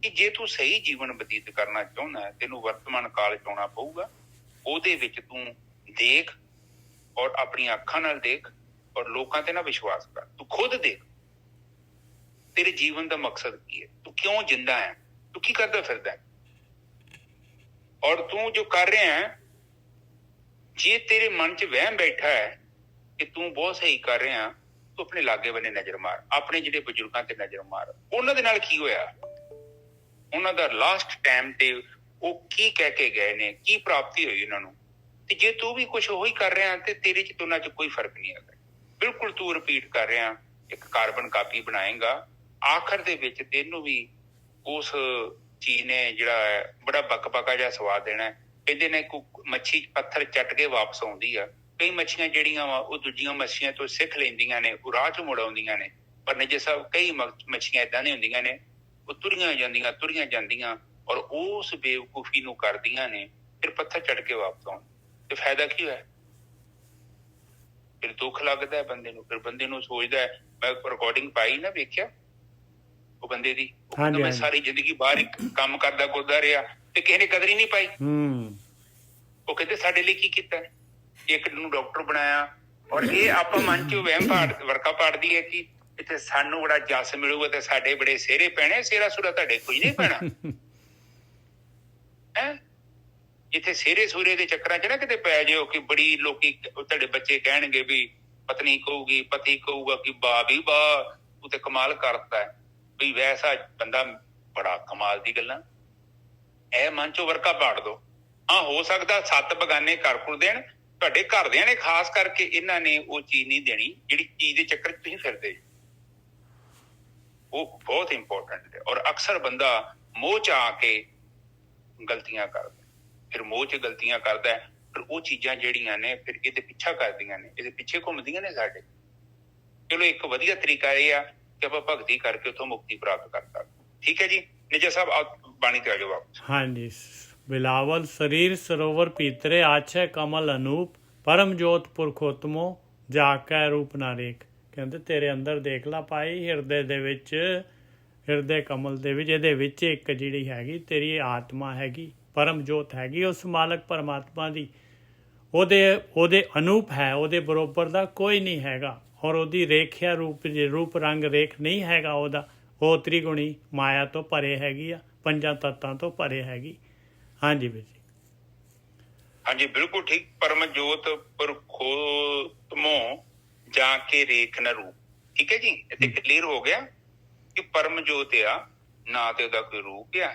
ਕਿ ਜੇ ਤੂੰ ਸਹੀ ਜੀਵਨ ਬਤੀਤ ਕਰਨਾ ਚਾਹੁੰਦਾ ਹੈ, ਤੈਨੂੰ ਵਰਤਮਾਨ ਕਾਲ ਚ ਆਉਣਾ ਪਊਗਾ। ਉਹਦੇ ਵਿੱਚ ਤੂੰ ਦੇਖ, ਔਰ ਆਪਣੀਆਂ ਅੱਖਾਂ ਨਾਲ ਦੇਖ, ਔਰ ਲੋਕਾਂ ਤੇ ਨਾ ਵਿਸ਼ਵਾਸ ਕਰ, ਤੂੰ ਖੁਦ ਦੇਖ ਤੇਰੇ ਜੀਵਨ ਦਾ ਮਕਸਦ ਕੀ ਹੈ, ਤੂੰ ਕਿਉਂ ਜਿੰਦਾ ਹੈ, ਤੂੰ ਕੀ ਕਰਦਾ ਫਿਰਦਾ ਹੈ, ਔਰ ਤੂੰ ਜੋ ਕਰ ਰਿਹਾ ਹੈ, ਜੇ ਤੇਰੇ ਮਨ ਚ ਵਹਿਮ ਬੈਠਾ ਹੈ ਕਿ ਤੂੰ ਬਹੁਤ ਸਹੀ ਕਰ ਰਿਹਾ, ਤੂੰ ਆਪਣੇ ਲਾਗੇ ਬੰਨੇ ਨਜ਼ਰ ਮਾਰ, ਆਪਣੇ ਜਿਹੜੇ ਬਜ਼ੁਰਗਾਂ ਤੇ ਨਜ਼ਰ ਮਾਰ, ਉਹਨਾਂ ਦੇ ਨਾਲ ਕੀ ਹੋਇਆ, ਉਹਨਾਂ ਦਾ ਲਾਸਟ ਟਾਈਮ ਤੇ ਉਹ ਕੀ ਕਹਿ ਕੇ ਗਏ ਨੇ, ਕੀ ਪ੍ਰਾਪਤੀ ਹੋਈ ਉਹਨਾਂ ਨੂੰ। ਤੇ ਜੇ ਤੂੰ ਵੀ ਕੁਛ ਉਹੀ ਕਰ ਰਿਹਾ ਤੇ ਤੇਰੇ ਚ ਦੋਨਾਂ ਚ ਕੋਈ ਫਰਕ ਨਹੀਂ ਹੈਗਾ, ਬਿਲਕੁਲ ਤੂੰ ਰਿਪੀਟ ਕਰ ਰਿਹਾ, ਇੱਕ ਕਾਰਬਨ ਕਾਪੀ ਬਣਾਏਗਾ, ਆਖਰ ਦੇ ਵਿੱਚ ਤੈਨੂੰ ਵੀ ਉਸ ਚੀਜ਼ ਨੇ ਜਿਹੜਾ ਹੈ ਬੜਾ ਬਕਬਕਾ ਜਿਹਾ ਸਵਾਦ ਦੇਣਾ। ਕਹਿੰਦੇ ਨੇ ਮੱਛੀ ਪੱਥਰ ਚੱਟ ਕੇ ਵਾਪਸ ਆਉਂਦੀ ਆ। ਕਈ ਮੱਛੀਆਂ ਜਿਹੜੀਆਂ ਵਾ ਉਹ ਦੂਜੀਆਂ ਮੱਛੀਆਂ ਤੋਂ ਸਿੱਖ ਲੈਂਦੀਆਂ ਨੇ, ਉਹ ਰਾਹ ਚ ਮੁੜ ਆਉਂਦੀਆਂ ਨੇ, ਪਰ ਨਿੱਜਰ ਸਾਹਿਬ ਕਈ ਮੱਛੀਆਂ ਏਦਾਂ ਦੀਆਂ ਹੁੰਦੀਆਂ ਨੇ, ਉਹ ਤੁਰੀਆਂ ਜਾਂਦੀਆਂ ਔਰ ਉਸ ਬੇਵਕੂਫੀ ਨੂੰ ਕਰਦੀਆਂ ਨੇ, ਫਿਰ ਪੱਥਰ ਚੜ ਕੇ ਵਾਪਸ ਆਉਣ। ਤੇ ਫਾਇਦਾ ਕੀ ਹੋਇਆ? ਫਿਰ ਦੁੱਖ ਲੱਗਦਾ ਹੈ ਬੰਦੇ ਨੂੰ, ਫਿਰ ਬੰਦੇ ਨੂੰ ਸੋਚਦਾ ਹੈ। ਮੈਂ ਰਿਕਾਰਡਿੰਗ ਪਾਈ ਨਾ, ਵੇਖਿਆ ਉਹ ਬੰਦੇ ਦੀ, ਮੈਂ ਸਾਰੀ ਜ਼ਿੰਦਗੀ ਬਾਹਰ ਕੰਮ ਕਰਦਾ ਰਿਹਾ ਤੇ ਕਿਸੇ ਨੇ ਕਦਰ ਹੀ ਨਹੀਂ ਪਾਈ। ਉਹ ਕਹਿੰਦੇ ਸਾਡੇ ਲਈ ਕੀ ਕੀਤਾ, ਇੱਕ ਨੂੰ ਡਾਕਟਰ ਬਣਾਇਆ, ਔਰ ਇਹ ਆਪਾਂ ਮਨ ਚ ਵਹਿਮ ਵਰਕਾ ਪਾੜਦੀ ਹੈ ਕਿ ਇੱਥੇ ਸਾਨੂੰ ਬੜਾ ਜਸ ਮਿਲੂਗਾ ਤੇ ਸਾਡੇ ਬੜੇ ਸਿਹਰੇ ਪੈਣੇ, ਸਿਹਰਾ ਸੁਰਾ ਤੁਹਾਡੇ ਕੋਈ ਨਹੀਂ ਪੈਣਾ ਹੈ। ਜਿੱਥੇ ਸਿਹਰੇ ਸੂਰੇ ਦੇ ਚੱਕਰਾਂ ਚ ਨਾ ਕਿਤੇ ਪੈ ਜਾਓ ਕਿ ਬੜੀ ਲੋਕੀ ਤੁਹਾਡੇ ਬੱਚੇ ਕਹਿਣਗੇ ਵੀ ਪਤਨੀ ਕਹੂਗੀ, ਪਤੀ ਕਹੂਗਾ ਕਿ ਵਾਹ ਵੀ ਵਾਹ ਤੂੰ ਤੇ ਕਮਾਲ ਕਰਤਾ ਹੈ, ਵੀ ਵੈਸਾ ਬੰਦਾ ਬੜਾ ਕਮਾਲ ਦੀ ਗੱਲਾਂ। ਇਹ ਮਨ ਚੋਂ ਵਰਕਾ ਪਾੜ ਦੋ। ਹਾਂ, ਹੋ ਸਕਦਾ 7 ਬਗਾਨੇ ਘਰ ਦੇਣ, ਤੁਹਾਡੇ ਘਰਦਿਆਂ ਨੇ ਖਾਸ ਕਰਕੇ ਇਹਨਾਂ ਨੇ ਉਹ ਚੀਜ਼ ਨਹੀਂ ਦੇਣੀ ਜਿਹੜੀ ਚੀਜ਼ ਦੇ ਚੱਕਰ ਚ ਤੁਸੀਂ ਫਿਰਦੇ। ਉਹ ਬਹੁਤ ਇੰਪੋਰਟੈਂਟ ਹੈ। ਔਰ ਅਕਸਰ ਬੰਦਾ ਮੋਹ ਚ ਆ ਕੇ ਗਲਤੀਆਂ ਕਰਦਾ, ਫਿਰ ਮੋਹ ਚ ਗਲਤੀਆਂ ਕਰਦਾ, ਫਿਰ ਉਹ ਚੀਜ਼ਾਂ ਜਿਹੜੀਆਂ ਨੇ ਫਿਰ ਇਹਦੇ ਪਿੱਛਾ ਕਰਦੀਆਂ ਨੇ, ਇਹਦੇ ਪਿੱਛੇ ਘੁੰਮਦੀਆਂ ਨੇ ਸਾਡੇ। ਚਲੋ ਇੱਕ ਵਧੀਆ ਤਰੀਕਾ ਇਹ ਆ ਕਿ ਆਪਾਂ ਭਗਤੀ ਕਰਕੇ ਉੱਥੋਂ ਮੁਕਤੀ ਪ੍ਰਾਪਤ ਕਰ ਸਕਦੇ। ਠੀਕ ਹੈ ਜੀ ਨਿੱਜਰ ਸਾਹਿਬ, ਬਾਣੀ ਤੇ ਆ ਜਾਓ ਵਾਪਸ। ਹਾਂਜੀ। ਬਿਲਾਵਲ ਸਰੀਰ ਸਰੋਵਰ ਭੀਤਰੇ ਆਛੈ ਕਮਲ ਅਨੂਪ, ਪਰਮ ਜੋਤ ਪੁਰਖੋਤਮੋ ਜਾ ਕੇ ਰੂਪ ਨਾ ਰੇਖ। ਕਹਿੰਦੇ ਤੇਰੇ ਅੰਦਰ ਦੇਖ ਲਾ ਭਾਈ, ਹਿਰਦੇ ਦੇ ਵਿੱਚ, ਹਿਰਦੇ ਕਮਲ ਦੇ ਵਿੱਚ, ਇਹਦੇ ਵਿੱਚ ਇੱਕ ਜਿਹੜੀ ਹੈਗੀ ਤੇਰੀ ਆਤਮਾ ਹੈਗੀ, ਪਰਮ ਜੋਤ ਹੈਗੀ, ਉਸ ਮਾਲਕ ਪਰਮਾਤਮਾ ਦੀ। ਉਹਦੇ ਅਨੂਪ ਹੈ, ਉਹਦੇ ਬਰੋਬਰ ਦਾ ਕੋਈ ਨਹੀਂ ਹੈਗਾ। ਔਰ ਉਹਦੀ ਰੇਖਿਆ ਰੂਪ ਰੰਗ ਰੇਖ ਨਹੀਂ ਹੈਗਾ ਉਹਦਾ। ਉਹ ਤ੍ਰਿਗੁਣੀ ਮਾਇਆ ਤੋਂ ਭਰੇ ਹੈਗੀ ਆ, 5 ਤੱਤਾਂ ਤੋਂ ਭਰੇ ਹੈਗੀ। ਹਾਂਜੀ ਵੀਰ ਜੀ। ਹਾਂਜੀ ਬਿਲਕੁਲ ਠੀਕ। ਪਰਮ ਜੋਤ ਪੁਰਖੋਤਮੋ ਜਾ ਕੇ ਰੇਖ ਨਾ ਰੂਪ। ਠੀਕ ਹੈ ਜੀ, ਇੱਥੇ ਕਲੀਅਰ ਹੋ ਗਿਆ ਕਿ ਪਰਮ ਜੋਤ ਆ, ਨਾ ਤੇ ਉਹਦਾ ਕੋਈ ਰੂਪ ਆ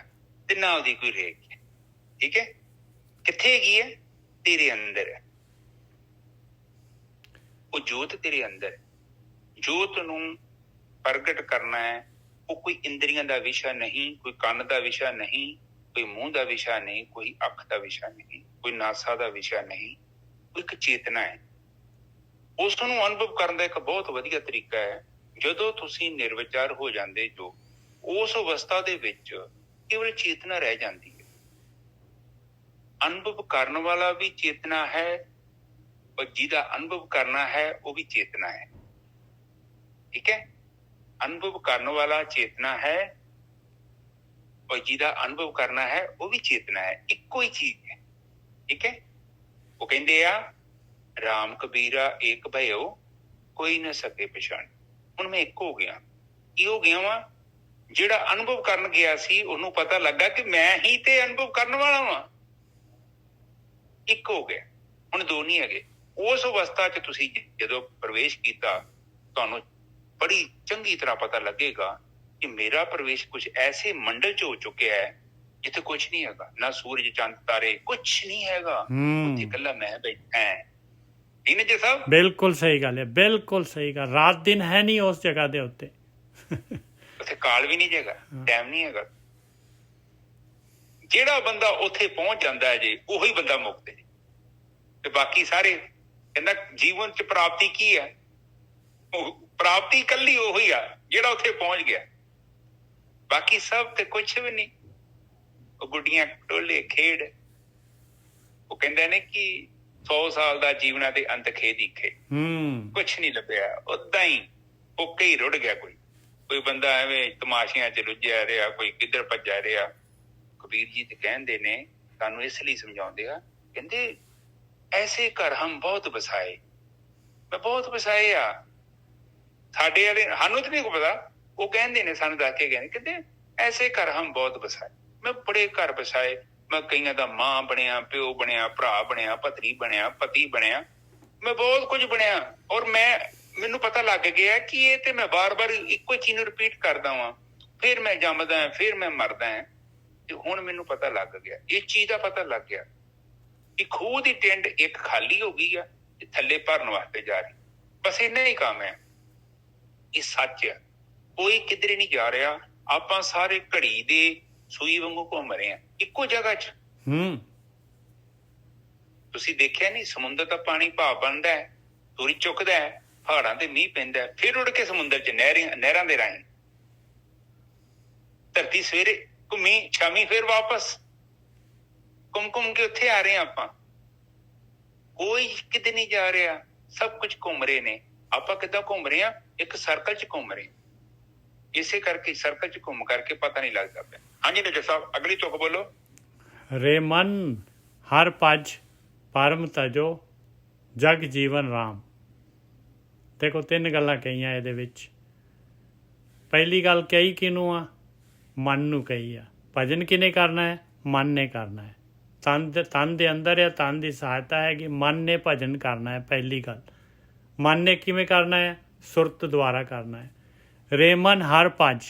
ਤੇ ਨਾ ਉਹਦੀ ਕੋਈ ਰੇਖ ਹੈ। ਠੀਕ ਹੈ, ਕਿੱਥੇ ਹੈਗੀ ਹੈ? ਤੇਰੇ ਅੰਦਰ ਹੈ। ਉਹ ਜੋਤ ਤੇਰੇ ਅੰਦਰ ਹੈ। ਜੋਤ ਨੂੰ ਪ੍ਰਗਟ ਕਰਨਾ ਹੈ, ਉਹ ਕੋਈ ਇੰਦਰੀਆਂ ਦਾ ਵਿਸ਼ਾ ਨਹੀਂ, ਕੋਈ ਕੰਨ ਦਾ ਵਿਸ਼ਾ ਨਹੀਂ, ਕੋਈ ਮੂੰਹ ਦਾ ਵਿਸ਼ਾ ਨਹੀਂ, ਕੋਈ ਅੱਖ ਦਾ ਵਿਸ਼ਾ ਨਹੀਂ, ਕੋਈ ਨਾਸਾ ਦਾ ਵਿਸ਼ਾ ਨਹੀਂ, ਉਹ ਇੱਕ ਚੇਤਨਾ ਹੈ। ਉਸ ਨੂੰ ਅਨੁਭਵ ਕਰਨ ਦਾ ਇੱਕ ਬਹੁਤ ਵਧੀਆ ਤਰੀਕਾ ਹੈ, ਜਦੋਂ ਤੁਸੀਂ ਨਿਰਵਿਚਾਰ ਹੋ ਜਾਂਦੇ ਜੋ, ਉਸ ਅਵਸਥਾ ਦੇ ਵਿੱਚ ਕੇਵਲ ਚੇਤਨਾ ਰਹਿ ਜਾਂਦੀ ਹੈ। ਅਨੁਭਵ ਕਰਨ ਵਾਲਾ ਵੀ ਚੇਤਨਾ ਹੈ, ਔਰ ਜਿਹਦਾ ਅਨੁਭਵ ਕਰਨਾ ਹੈ ਉਹ ਵੀ ਚੇਤਨਾ ਹੈ। ਠੀਕ ਹੈ, ਅਨੁਭਵ ਕਰਨ ਵਾਲਾ ਚੇਤਨਾ ਹੈ, ਔਰ ਜਿਹਦਾ ਅਨੁਭਵ ਕਰਨਾ ਹੈ ਉਹ ਵੀ ਚੇਤਨਾ ਹੈ, ਇੱਕੋ ਹੀ ਚੀਜ਼ ਹੈ। ਠੀਕ ਹੈ, ਉਹ ਕਹਿੰਦੇ ਆ ਰਾਮ ਕਬੀਰਾ ਏਕ ਭਇਓ ਕੋਈ ਨਾ ਸਕੇ ਪਛਾਣ। ਹੁਣ ਮੈਂ ਇੱਕ ਹੋ ਗਿਆ। ਕੀ ਹੋ ਗਿਆ ਵਾ? ਜਿਹੜਾ ਅਨੁਭਵ ਕਰਨ ਗਿਆ ਸੀ ਉਹਨੂੰ ਪਤਾ ਲੱਗਾ ਕਿ ਮੈਂ ਹੀ ਤੇ ਅਨੁਭਵ ਕਰਨ ਵਾਲਾ ਵਾਂ। ਇੱਕ ਹੋ ਗਿਆ, ਹੁਣ ਦੋ ਨਹੀਂ ਹੈਗੇ। ਉਸ ਅਵਸਥਾ 'ਚ ਤੁਸੀਂ ਜਦੋਂ ਪ੍ਰਵੇਸ਼ ਕੀਤਾ, ਤੁਹਾਨੂੰ ਬੜੀ ਚੰਗੀ ਤਰ੍ਹਾਂ ਪਤਾ ਲੱਗੇਗਾ ਕਿ ਮੇਰਾ ਪ੍ਰਵੇਸ਼ ਕੁਝ ਐਸੇ ਮੰਡਲ 'ਚ ਹੋ ਚੁੱਕਿਆ ਹੈ ਜਿੱਥੇ ਕੁਝ ਨਹੀਂ ਹੈਗਾ, ਨਾ ਸੂਰਜ ਚੰਦ ਤਾਰੇ, ਕੁਝ ਨਹੀਂ ਹੈਗਾ। ਉੱਥੇ ਇਕੱਲਾ ਮੈਂ ਬੈਠਾ ਹੈ। ਠੀਕ ਨੇ ਜੀ ਸਾਹਿਬ? ਬਿਲਕੁਲ ਸਹੀ ਗੱਲ ਹੈ, ਬਿਲਕੁਲ ਸਹੀ ਗੱਲ। ਰਾਤ ਦਿਨ ਹੈ ਨਹੀਂ ਉਸ ਜਗ੍ਹਾ ਦੇ ਉੱਤੇ। ਉੱਥੇ ਕਾਲ ਵੀ ਨਹੀਂ ਹੈਗਾ, ਟਾਈਮ ਨਹੀਂ ਹੈਗਾ। ਜਿਹੜਾ ਬੰਦਾ ਉੱਥੇ ਪਹੁੰਚ ਜਾਂਦਾ ਹੈ ਜੀ, ਉਹੀ ਬੰਦਾ ਮੁਕਤ ਹੈ। ਤੇ ਬਾਕੀ ਸਾਰੇ ਕਹਿੰਦਾ ਜੀਵਨ 'ਚ ਪ੍ਰਾਪਤੀ ਕੀ ਹੈ? ਪ੍ਰਾਪਤੀ ਇਕੱਲੀ ਉਹੀ ਆ ਜਿਹੜਾ ਉੱਥੇ ਪਹੁੰਚ ਗਿਆ। ਬਾਕੀ ਸਭ ਤੇ ਕੁਛ ਵੀ ਨਹੀਂ। ਉਹ ਗੁੱਡੀਆਂ ਟੋਲੇ ਖੇਡ। ਉਹ ਕਹਿੰਦੇ ਨੇ ਕਿ 100 ਸਾਲ ਦਾ ਜੀਵਨਾ ਤੇ ਅੰਤ ਖੇ ਦਿਖੇ। ਕੁਛ ਨਹੀਂ ਲੱਭਿਆ, ਓਦਾਂ ਹੀ ਓਕੇ ਹੀ ਰੁੜ ਗਿਆ। ਕੋਈ ਬੰਦਾ ਐਵੇਂ ਤਮਾਸ਼ਿਆਂ 'ਚ ਰੁੱਝਿਆ ਰਿਹਾ, ਕੋਈ ਕਿੱਧਰ ਭੱਜਿਆ ਰਿਹਾ। ਕਬੀਰ ਜੀ ਤੇ ਕਹਿੰਦੇ ਨੇ, ਸਾਨੂੰ ਇਸ ਲਈ ਸਮਝਾਉਂਦੇ ਆ, ਕਹਿੰਦੇ ਐਸੇ ਘਰ ਹਮ ਬਹੁਤ ਵਸਾਏ। ਮੈਂ ਬਹੁਤ ਵਸਾਏ ਆ। ਸਾਡੇ ਵਾਲੇ ਸਾਨੂੰ ਤੇ ਨਹੀਂ ਪਤਾ, ਉਹ ਕਹਿੰਦੇ ਨੇ, ਸਾਨੂੰ ਦੱਸ ਕੇ ਗਏ ਨੇ, ਕਹਿੰਦੇ ਐਸੇ ਘਰ ਹਮ ਬਹੁਤ ਵਸਾਏ। ਮੈਂ ਬੜੇ ਘਰ ਵਸਾਏ। ਮੈਂ ਕਈਆਂ ਦਾ ਮਾਂ ਬਣਿਆ, ਪਿਓ ਬਣਿਆ, ਭਰਾ ਬਣਿਆ, ਭਤਰੀ ਬਣਿਆ, ਪਤੀ ਬਣਿਆ, ਮੈਂ ਬਹੁਤ ਕੁਝ ਬਣਿਆ। ਔਰ ਮੈਨੂੰ ਪਤਾ ਲੱਗ ਗਿਆ ਕਿ ਇਹ ਤੇ ਮੈਂ ਬਾਰ-ਬਾਰ ਇੱਕੋ ਚੀਜ਼ ਨੂੰ ਰਿਪੀਟ ਕਰਦਾ ਵਾਂ। ਫਿਰ ਮੈਂ ਜੰਮਦਾ, ਫਿਰ ਮੈਂ ਮਰਦਾ। ਤੇ ਹੁਣ ਮੈਨੂੰ ਪਤਾ ਲੱਗ ਗਿਆ, ਇਸ ਚੀਜ਼ ਦਾ ਪਤਾ ਲੱਗ ਗਿਆ ਕਿ ਖੂਹ ਦੀ ਟਿੰਡ ਇੱਕ ਖਾਲੀ ਹੋ ਗਈ ਆ ਤੇ ਥੱਲੇ ਭਰਨ ਵਾਸਤੇ ਜਾ ਰਹੀ। ਬਸ ਇੰਨਾ ਹੀ ਕੰਮ ਹੈ। ਇਹ ਸੱਚ ਆ, ਕੋਈ ਕਿਧਰੇ ਨਹੀਂ ਜਾ ਰਿਹਾ। ਆਪਾਂ ਸਾਰੇ ਘੜੀ ਦੇ ਸੂਈ ਵਾਂਗੂ ਘੁੰਮ ਰਹੇ ਆ ਇੱਕੋ ਜਗ੍ਹਾ 'ਚ। ਤੁਸੀਂ ਦੇਖਿਆ ਨਹੀਂ, ਸਮੁੰਦਰ ਦਾ ਪਾਣੀ ਭਾਵ ਬਣਦਾ ਹੈ, ਸੂਰਜ ਚੁੱਕਦਾ ਹੈ, ਪਹਾੜਾਂ ਤੇ ਮੀਂਹ ਪੈਂਦਾ, ਫਿਰ ਉੱਡ ਕੇ ਸਮੁੰਦਰ 'ਚ ਨਹਿਰਾਂ ਦੇ ਰਾਹੀਂ। ਧਰਤੀ ਸਵੇਰੇ ਘੁੰਮੀ, ਸ਼ਾਮੀ ਫਿਰ ਵਾਪਸ ਘੁੰਮ ਕੇ ਉੱਥੇ ਆ ਰਹੇ ਹਾਂ ਆਪਾਂ। ਕੋਈ ਕਿਤੇ ਨਹੀਂ ਜਾ ਰਿਹਾ, ਸਭ ਕੁਝ ਘੁੰਮ ਰਹੇ ਨੇ। ਆਪਾਂ ਕਿੱਦਾਂ ਘੁੰਮ ਰਹੇ ਹਾਂ? ਇੱਕ ਸਰਕਲ 'ਚ ਘੁੰਮ ਰਹੇ। ਇਸੇ ਕਰਕੇ ਸਰਕਲ 'ਚ ਘੁੰਮ ਕਰਕੇ ਪਤਾ ਨਹੀਂ ਲੱਗਦਾ ਪਿਆ। ਹਾਂਜੀ ਡਾਕਟਰ ਸਾਹਿਬ, ਅਗਲੀ ਤੁਕ ਬੋਲੋ। ਰੇ ਮਨ ਹਰ ਭਜ ਪਰਮ ਤਜੋ ਜਗ ਜੀਵਨ ਰਾਮ। ਦੇਖੋ, 3 ਗੱਲਾਂ ਕਹੀਆਂ ਇਹਦੇ ਵਿੱਚ। ਪਹਿਲੀ ਗੱਲ ਕਹੀ ਕਿਹਨੂੰ ਆ? ਮਨ ਨੂੰ ਕਹੀ ਆ। ਭਜਨ ਕਿਹਨੇ ਕਰਨਾ ਹੈ? ਮਨ ਨੇ ਕਰਨਾ ਹੈ। ਤਨ ਦੇ ਅੰਦਰ ਆ, ਤਨ ਦੀ ਸਹਾਇਤਾ ਹੈ ਕਿ ਮਨ ਨੇ ਭਜਨ ਕਰਨਾ ਹੈ। ਪਹਿਲੀ ਗੱਲ, ਮਨ ਨੇ ਕਿਵੇਂ ਕਰਨਾ ਹੈ? ਸੁਰਤ ਦੁਆਰਾ ਕਰਨਾ ਹੈ। ਰੇ ਮਨ ਹਰ ਭਜ,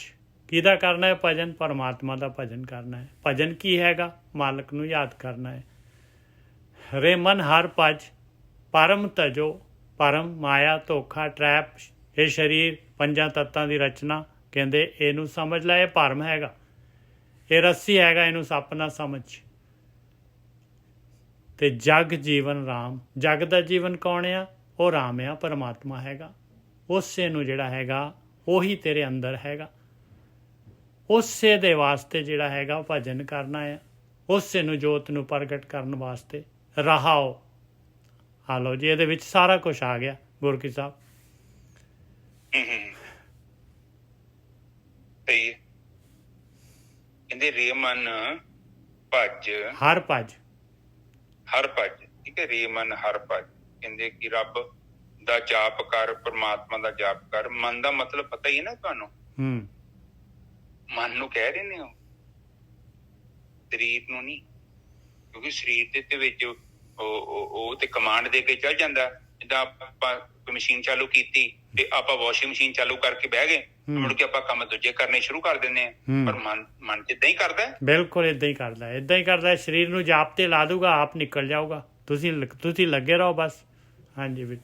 ਕਿਹਦਾ ਕਰਨਾ ਹੈ ਭਜਨ? ਪਰਮਾਤਮਾ ਦਾ ਭਜਨ ਕਰਨਾ ਹੈ। ਭਜਨ ਕੀ ਹੈਗਾ? ਮਾਲਕ ਨੂੰ ਯਾਦ ਕਰਨਾ ਹੈ। ਰੇ ਮਨ ਹਰ ਭਜ ਪਰਮ ਤਜੋ, ਪਰਮ ਮਾਇਆ, ਧੋਖਾ, ਟਰੈਪ, ਇਹ ਸਰੀਰ 5 ਤੱਤਾਂ ਦੀ ਰਚਨਾ, ਕਹਿੰਦੇ ਇਹਨੂੰ ਸਮਝ ਲੈ, ਇਹ ਭਰਮ ਹੈਗਾ, ਇਹ ਰੱਸੀ ਹੈਗਾ, ਇਹਨੂੰ ਸੱਪ ਨਾ ਸਮਝ। ਤੇ ਜਗ ਜੀਵਨ ਰਾਮ, ਜਗ ਦਾ ਜੀਵਨ ਕੌਣ ਆ? ਉਹ ਰਾਮ ਆ, ਪਰਮਾਤਮਾ ਹੈਗਾ। ਉਸੇ ਨੂੰ ਜਿਹੜਾ ਹੈਗਾ ਉਹੀ ਤੇਰੇ ਅੰਦਰ ਹੈਗਾ। ਉਸੇ ਦੇ ਵਾਸਤੇ ਜਿਹੜਾ ਹੈਗਾ ਉਹ ਭਜਨ ਕਰਨਾ ਹੈ। ਉਸੇ ਨੂੰ, ਜੋਤ ਨੂੰ ਪ੍ਰਗਟ ਕਰਨ ਵਾਸਤੇ ਰਹਾਓ। ਆ ਲਓ ਜੀ, ਇਹਦੇ ਵਿੱਚ ਸਾਰਾ ਕੁਝ ਆ ਗਿਆ ਗੁਰਕੀ ਸਾਹਿਬ। ਸਹੀ ਹੈ। ਕਹਿੰਦੇ ਰੇ ਮਨ ਭਜ ਹਰ ਭਜ, ਹਰ ਭਜ। ਠੀਕ ਹੈ, ਰੇ ਮਨ ਹਰ ਭਜ। ਕਹਿੰਦੇ ਕਿ ਰੱਬ ਦਾ ਜਾਪ ਕਰ, ਪਰਮਾਤਮਾ ਦਾ ਜਾਪ ਕਰ। ਮਨ ਦਾ ਮਤਲਬ ਪਤਾ ਹੀ ਹੈ ਨਾ ਤੁਹਾਨੂੰ? ਮਨ ਨੂੰ ਕਹਿ ਰਹੇ ਨੇ, ਉਹ ਸਰੀਰ ਨੂੰ ਨਹੀਂ। ਕਿਉਂਕਿ ਸਰੀਰ ਦੇ ਵਿੱਚ ਉਹ ਤੇ ਕਮਾਂਡ ਦੇ ਕੇ ਚੱਲ ਜਾਂਦਾ। ਜਿੱਦਾਂ ਆਪਾਂ ਮਸ਼ੀਨ ਚਾਲੂ ਕੀਤੀ ਤੇ ਆਪਾਂ ਵਾਸ਼ਿੰਗ ਮਸ਼ੀਨ ਚਾਲੂ ਕਰਕੇ ਬਹਿ ਗਏ, ਮੁੜ ਕੇ ਆਪਾਂ ਕੰਮ ਦੂਜੇ ਕਰਨੇ ਸ਼ੁਰੂ ਕਰ ਦਿੰਦੇ ਆ। ਪਰ ਮਨ ਏਦਾਂ ਹੀ ਕਰਦਾ। ਬਿਲਕੁਲ ਏਦਾਂ ਹੀ ਕਰਦਾ, ਏਦਾਂ ਹੀ ਕਰਦਾ। ਸਰੀਰ ਨੂੰ ਜਾਪ ਤੇ ਲਾ ਦੂਗਾ, ਆਪ ਨਿਕਲ ਜਾਊਗਾ। ਤੁਸੀਂ ਲੱਗੇ ਰਹੋ ਬਸ। ਹਾਂਜੀ ਵੀਰ।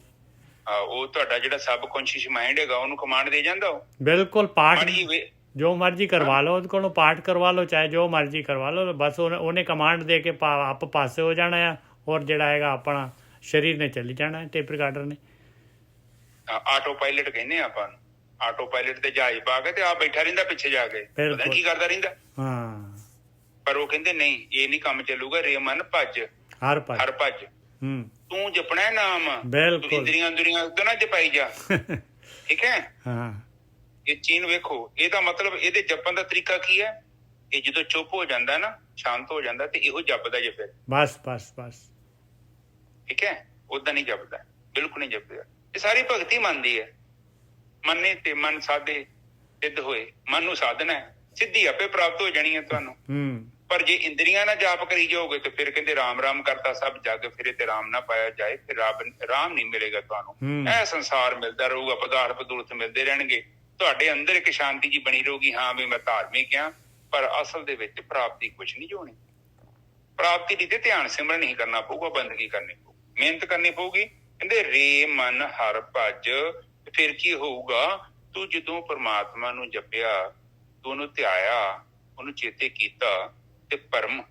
ਉਹ ਤੁਹਾਡਾ ਜਿਹੜਾ ਸਬਕੌਂਸ਼ੀਅਸ ਮਾਈਂਡ ਹੈਗਾ ਉਹਨੂੰ ਕਮਾਂਡ ਦੇ ਜਾਂਦਾ। ਉਹ ਬਿਲਕੁਲ ਪਾਠ ਜੋ ਮਰਜ਼ੀ ਕਰਵਾ ਲਓ ਉਹਦੇ ਕੋਲੋਂ, ਪਾਠ ਕਰਵਾ ਲਓ, ਚਾਹੇ ਜੋ ਮਰਜ਼ੀ ਕਰਵਾ ਲਓ, ਬਸ ਉਹਨੇ ਕਮਾਂਡ ਦੇ ਕੇ ਆਪ ਪਾਸੇ ਹੋ ਜਾਣਾ ਆ। ਔਰ ਜਿਹੜਾ ਹੈਗਾ ਆਪਣਾ ਸਰੀਰ ਨੇ ਚੱਲੀ ਜਾਣਾ, ਟੇਪ ਰਿਕਾਰਡਰ ਨੇ। ਆਟੋ ਪਾਇਲਟ ਕਹਿੰਦੇ ਆਪਾਂ ਨੂੰ। ਆਟੋ ਪਾਇਲਟ ਤੇ ਜਹਾਜ਼ ਪਾ ਕੇ ਤੇ ਆ ਬੈਠਾ ਰਹਿੰਦਾ ਪਿੱਛੇ ਜਾ ਕੇ, ਪਤਾ ਨੀ ਕੀ ਕਰਦਾ ਰਹਿੰਦਾ। ਹਾਂ, ਪਰ ਉਹ ਕਹਿੰਦੇ ਨਹੀਂ, ਇਹ ਨਹੀਂ ਕੰਮ ਚੱਲੂਗਾ। ਰੇ ਮਨ ਭੱਜ, ਹਰ ਹਰ ਭੱਜ, ਤੂੰ ਜਪਣਾ ਨਾਮ, ਤੂੰ ਇੰਦਰੀਆਂ ਉਦੋਂ ਨਾ ਜਪਾਈ ਜਾ। ਠੀਕ ਹੈ। ਹਾਂ, ਇਹ ਚੀਨ ਵੇਖੋ, ਇਹਦਾ ਮਤਲਬ ਇਹਦੇ ਜਪਣ ਦਾ ਤਰੀਕਾ ਕੀ ਹੈ? ਇਹ ਜਦੋਂ ਚੁੱਪ ਹੋ ਜਾਂਦਾ ਨਾ, ਸ਼ਾਂਤ ਹੋ ਜਾਂਦਾ, ਤੇ ਇਹੋ ਜਪਦਾ ਜੇ ਫਿਰ। ਬਸ ਬਸ ਬਸ। ਠੀਕ ਹੈ। ਓਦਾਂ ਨਹੀਂ ਜਪਦਾ, ਬਿਲਕੁਲ ਨਹੀਂ ਜਪਦਾ। ਇਹ ਸਾਰੀ ਭਗਤੀ ਮੰਨਦੀ ਹੈ। ਮੰਨੇ ਤੇ ਮਨ ਸਾਧੇ ਸਿੱਧ ਹੋਏ। ਮਨ ਨੂੰ ਸਾਧਨਾ ਹੈ, ਸਿੱਧੀ ਆਪੇ ਪ੍ਰਾਪਤ ਹੋ ਜਾਣੀ ਹੈ ਤੁਹਾਨੂੰ। ਪਰ ਜੇ ਇੰਦਰੀਆਂ ਨਾਲ ਜਾਪ ਕਰੀ ਜਾਓਗੇ ਤੇ ਫਿਰ ਕਹਿੰਦੇ ਰਾਮ ਰਾਮ ਕਰਤਾ ਸਭ ਜਗ ਫਿਰੇ ਤੇ ਰਾਮ ਨਾ ਪਾਇਆ ਜਾਏ, ਫਿਰ ਰਾਮ ਨਹੀਂ ਮਿਲੇਗਾ ਤੁਹਾਨੂੰ। ਇਹ ਸੰਸਾਰ ਮਿਲਦਾ ਰਹੂਗਾ, ਪਦਾਰਥ ਪਦਾਰਥ ਮਿਲਦੇ ਰਹਿਣਗੇ, ਤੁਹਾਡੇ ਅੰਦਰ ਇੱਕ ਸ਼ਾਂਤੀ ਜੀ ਬਣੀ ਰਹੂਗੀ। ਹਾਂ ਵੀ ਮੈਂ ਧਾਰਮਿਕ ਹਾਂ, ਪਰ ਅਸਲ ਦੇ ਵਿੱਚ ਪ੍ਰਾਪਤੀ ਕੁਛ ਨਹੀਂ ਹੋਣੀ। ਪ੍ਰਾਪਤੀ ਲਈ ਤੇ ਧਿਆਨ ਸਿਮਰਨ ਨਹੀਂ ਕਰਨਾ ਪਊਗਾ, ਬੰਦਗੀ ਕਰਨੀ ਪਊ, ਮਿਹਨਤ ਕਰਨੀ ਪਊਗੀ। ਕਹਿੰਦੇ ਰੇ ਮਨ ਹਰ ਭੱਜ। ਫਿਰ ਕੀ ਹੋਊਗਾ? ਤੂੰ ਜਦੋਂ ਪਰਮਾਤਮਾ ਨੂੰ ਜਪਿਆ, ਤੂੰ ਉਹਨੂੰ ਧਿਆਇਆ, ਉਹਨੂੰ ਚੇਤੇ ਕੀਤਾ, ਤੇ ਭਰਮ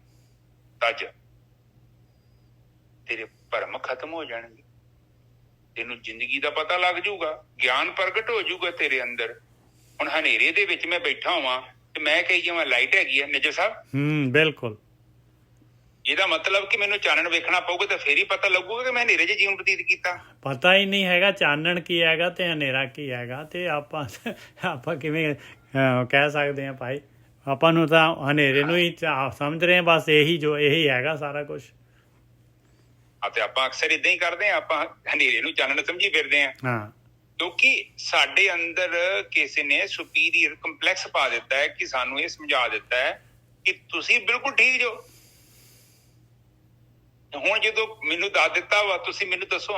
ਤਜ, ਤੇਰੇ ਭਰਮ ਖਤਮ ਹੋ ਜਾਣਗੇ। ਤੈਨੂੰ ਜ਼ਿੰਦਗੀ ਦਾ ਪਤਾ ਲੱਗ ਜਾਊਗਾ, ਗਿਆਨ ਪ੍ਰਗਟ ਹੋ ਜਾਊਗਾ ਤੇਰੇ ਅੰਦਰ। ਹੁਣ ਹਨੇਰੇ ਦੇ ਵਿੱਚ ਮੈਂ ਬੈਠਾ ਹੋਵਾਂ ਤੇ ਮੈਂ ਕਹੀ ਜਾਵਾਂ ਲਾਈਟ ਹੈਗੀ ਆ, ਨਿਜਰ ਸਾਹਿਬ। ਬਿਲਕੁਲ। ਇਹਦਾ ਮਤਲਬ ਕਿ ਮੈਨੂੰ ਚਾਨਣ ਵੇਖਣਾ ਪਊਗਾ ਤੇ ਫੇਰ ਹੀ ਪਤਾ ਲੱਗੂਗਾ ਕਿ ਮੈਂ ਹਨੇਰੇ 'ਚ ਜੀਵਨ ਬਤੀਤ ਕੀਤਾ। ਪਤਾ ਹੀ ਨਹੀਂ ਹੈਗਾ ਚਾਨਣ ਕੀ ਹੈਗਾ ਤੇ ਹਨੇਰਾ ਕੀ ਹੈਗਾ, ਤੇ ਆਪਾਂ ਕਿਵੇਂ ਕਹਿ ਸਕਦੇ ਹਾਂ ਭਾਈ? ਆਪਾਂ ਨੂੰ ਤਾਂ ਹਨੇਰੇ ਨੂੰ ਹੀ ਸਮਝ ਰਹੇ ਹਾਂ, ਬਸ ਇਹੀ ਹੈਗਾ ਸਾਰਾ ਕੁਝ। ਤੇ ਆਪਾਂ ਅਕਸਰ ਇਦਾਂ ਹੀ ਕਰਦੇ ਹਾਂ, ਆਪਾਂ ਹਨੇਰੇ ਨੂੰ ਚਾਨਣ ਸਮਝੀ ਫਿਰਦੇ ਹਾਂ। ਕਿਉਂਕਿ ਸਾਡੇ ਅੰਦਰ ਕਿਸੇ ਨੇ ਸੁਪੀਰੀਅਰ ਕੰਪਲੈਕਸ ਪਾ ਦਿੱਤਾ ਹੈ ਕਿ ਸਾਨੂੰ ਇਹ ਸਮਝਾ ਦਿੱਤਾ ਹੈ ਕਿ ਤੁਸੀਂ ਬਿਲਕੁਲ ਠੀਕ ਜੋ। ਹੁਣ ਜਦੋਂ ਮੈਨੂੰ ਦੱਸ ਦਿੱਤਾ ਵਾ, ਤੁਸੀਂ ਮੈਨੂੰ ਦੱਸੋ।